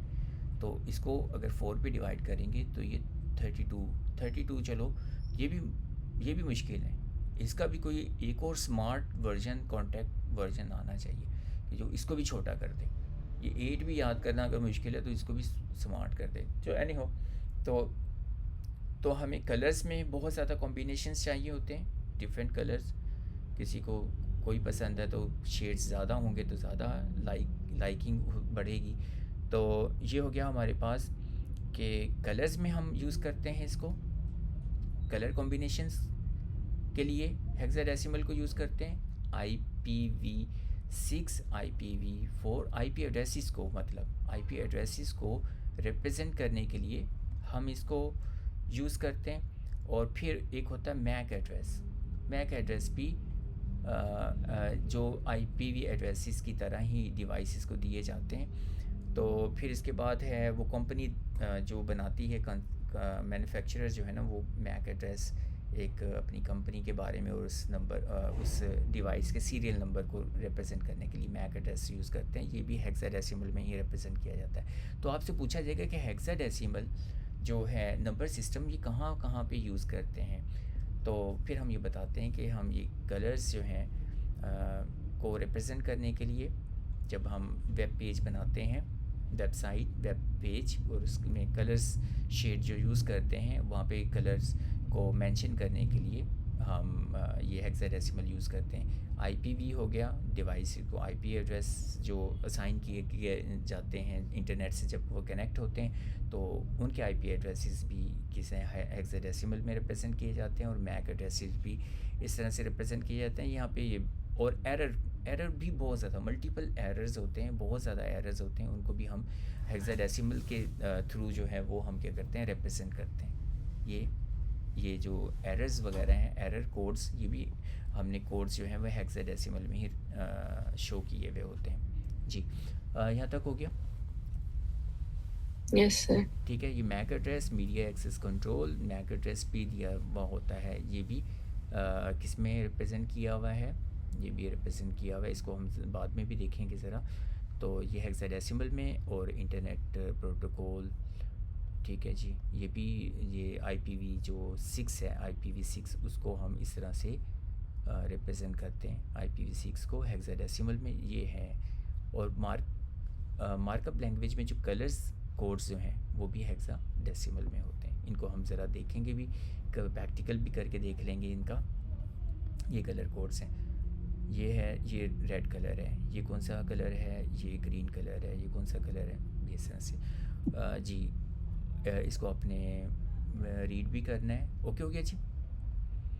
तो इसको अगर 4 पे डिवाइड करेंगे तो ये 32 चलो, ये भी मुश्किल है। इसका भी कोई एक और स्मार्ट वर्जन, कॉन्टैक्ट वर्जन आना चाहिए कि जो इसको भी छोटा कर दे। ये 8 भी याद करना अगर मुश्किल है तो इसको भी स्मार्ट कर दे। जो एनी हो, तो हमें कलर्स में बहुत ज़्यादा कॉम्बिनेशंस चाहिए होते हैं, डिफरेंट कलर्स। किसी को कोई पसंद है तो शेड्स ज़्यादा होंगे तो ज़्यादा लाइकिंग बढ़ेगी। तो ये हो गया हमारे पास कि कलर्स में हम यूज़ करते हैं इसको, कलर कॉम्बिनेशंस के लिए हेक्साडेसिमल को यूज़ करते हैं। IPv6 IPv4 IP एड्रेसेस को, मतलब IP एड्रेसेस को रिप्रेजेंट करने के लिए हम इसको यूज़ करते हैं। और फिर एक होता है मैक एड्रेस। मैक एड्रेस भी जो IPv एड्रेसेस की तरह ही डिवाइसेस को दिए जाते हैं। तो फिर इसके बाद है वो कंपनी जो बनाती है, मैन्युफैक्चरर जो है ना, वो मैक एड्रेस एक अपनी कंपनी के बारे में और उस नंबर उस डिवाइस के सीरियल नंबर को रिप्रेजेंट करने के लिए मैक एड्रेस यूज़ करते हैं। ये भी हेक्साडेसिमल में ही रिप्रेजेंट किया जाता है। तो आपसे पूछा जाएगा कि हेक्साडेसिमल जो है नंबर सिस्टम, ये कहाँ कहाँ पे यूज़ करते हैं। तो फिर हम ये बताते हैं कि हम ये कलर्स जो हैं को रिप्रेजेंट करने के लिए जब हम वेब पेज बनाते हैं, वेबसाइट वेब पेज, और उसमें कलर्स शेड जो यूज़ करते हैं वहाँ पे कलर्स को मेंशन करने के लिए हम ये हेक्साडेसिमल यूज़ करते हैं। आईपीवी हो गया, डिवाइस को आईपी एड्रेस जो असाइन किए जाते हैं इंटरनेट से जब वो कनेक्ट होते हैं, तो उनके आईपी एड्रेसेस भी किसी हेक्साडेसिमल में रिप्रेजेंट किए जाते हैं, और मैक एड्रेसेस भी इस तरह से रिप्रेजेंट किए जाते हैं यहाँ पे। ये और एरर भी बहुत ज़्यादा, मल्टीपल एरर्स होते हैं, बहुत ज़्यादा एरर्स होते हैं, उनको भी हम हेक्साडेसिमल के थ्रू जो है वो हम क्या करते हैं, रिप्रेजेंट करते हैं। ये जो एरर्स वगैरह हैं, एरर कोड्स, ये भी हमने कोड्स जो हैं वो हेक्साडेसिमल में ही शो किए हुए होते हैं जी। यहाँ तक हो गया? Yes sir. ठीक है। ये MAC address, media access control, MAC address भी दिया हुआ होता है, ये भी किस में रिप्रेजेंट किया हुआ है, ये भी रिप्रेजेंट किया हुआ है, इसको हम बाद में भी देखेंगे ज़रा। तो ये हेक्साडेसिमल में, और इंटरनेट प्रोटोकॉल, ठीक है जी। ये भी ये IPv जो 6 है, IPv6, उसको हम इस तरह से रिप्रेजेंट करते हैं, IPv6 को हेक्साडेसिमल में ये है। और मार्कअप लैंग्वेज में जो कलर्स कोड्स जो हैं वो भी हेक्साडेसिमल में होते हैं। इनको हम ज़रा देखेंगे भी, प्रैक्टिकल भी करके देख लेंगे इनका। ये कलर कोड्स हैं, ये है, ये रेड कलर है, ये कौन सा कलर है, ये ग्रीन कलर है, ये कौन सा कलर है, ये इस तरह से जी। इसको आपने रीड भी करना है। ओके हो गया जी।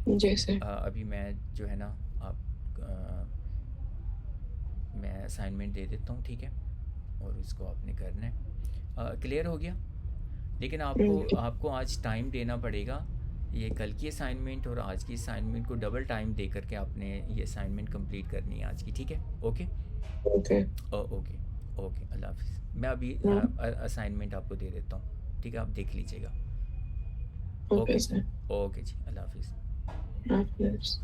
जी सर। अभी मैं जो है ना मैं असाइनमेंट दे देता हूँ, ठीक है, और इसको आपने करना है। क्लियर हो गया? लेकिन आपको आज टाइम देना पड़ेगा। ये कल की असाइनमेंट और आज की असाइनमेंट को डबल टाइम दे करके आपने ये असाइनमेंट कंप्लीट करनी है आज की, ठीक है? Okay okay. ओके ओके, अल्लाह हाफिज़। मैं अभी असाइनमेंट आपको दे देता हूँ, ठीक है, आप देख लीजिएगा। Okay okay sir. ओके जी, अल्लाह हाफिज़। हाफिज़।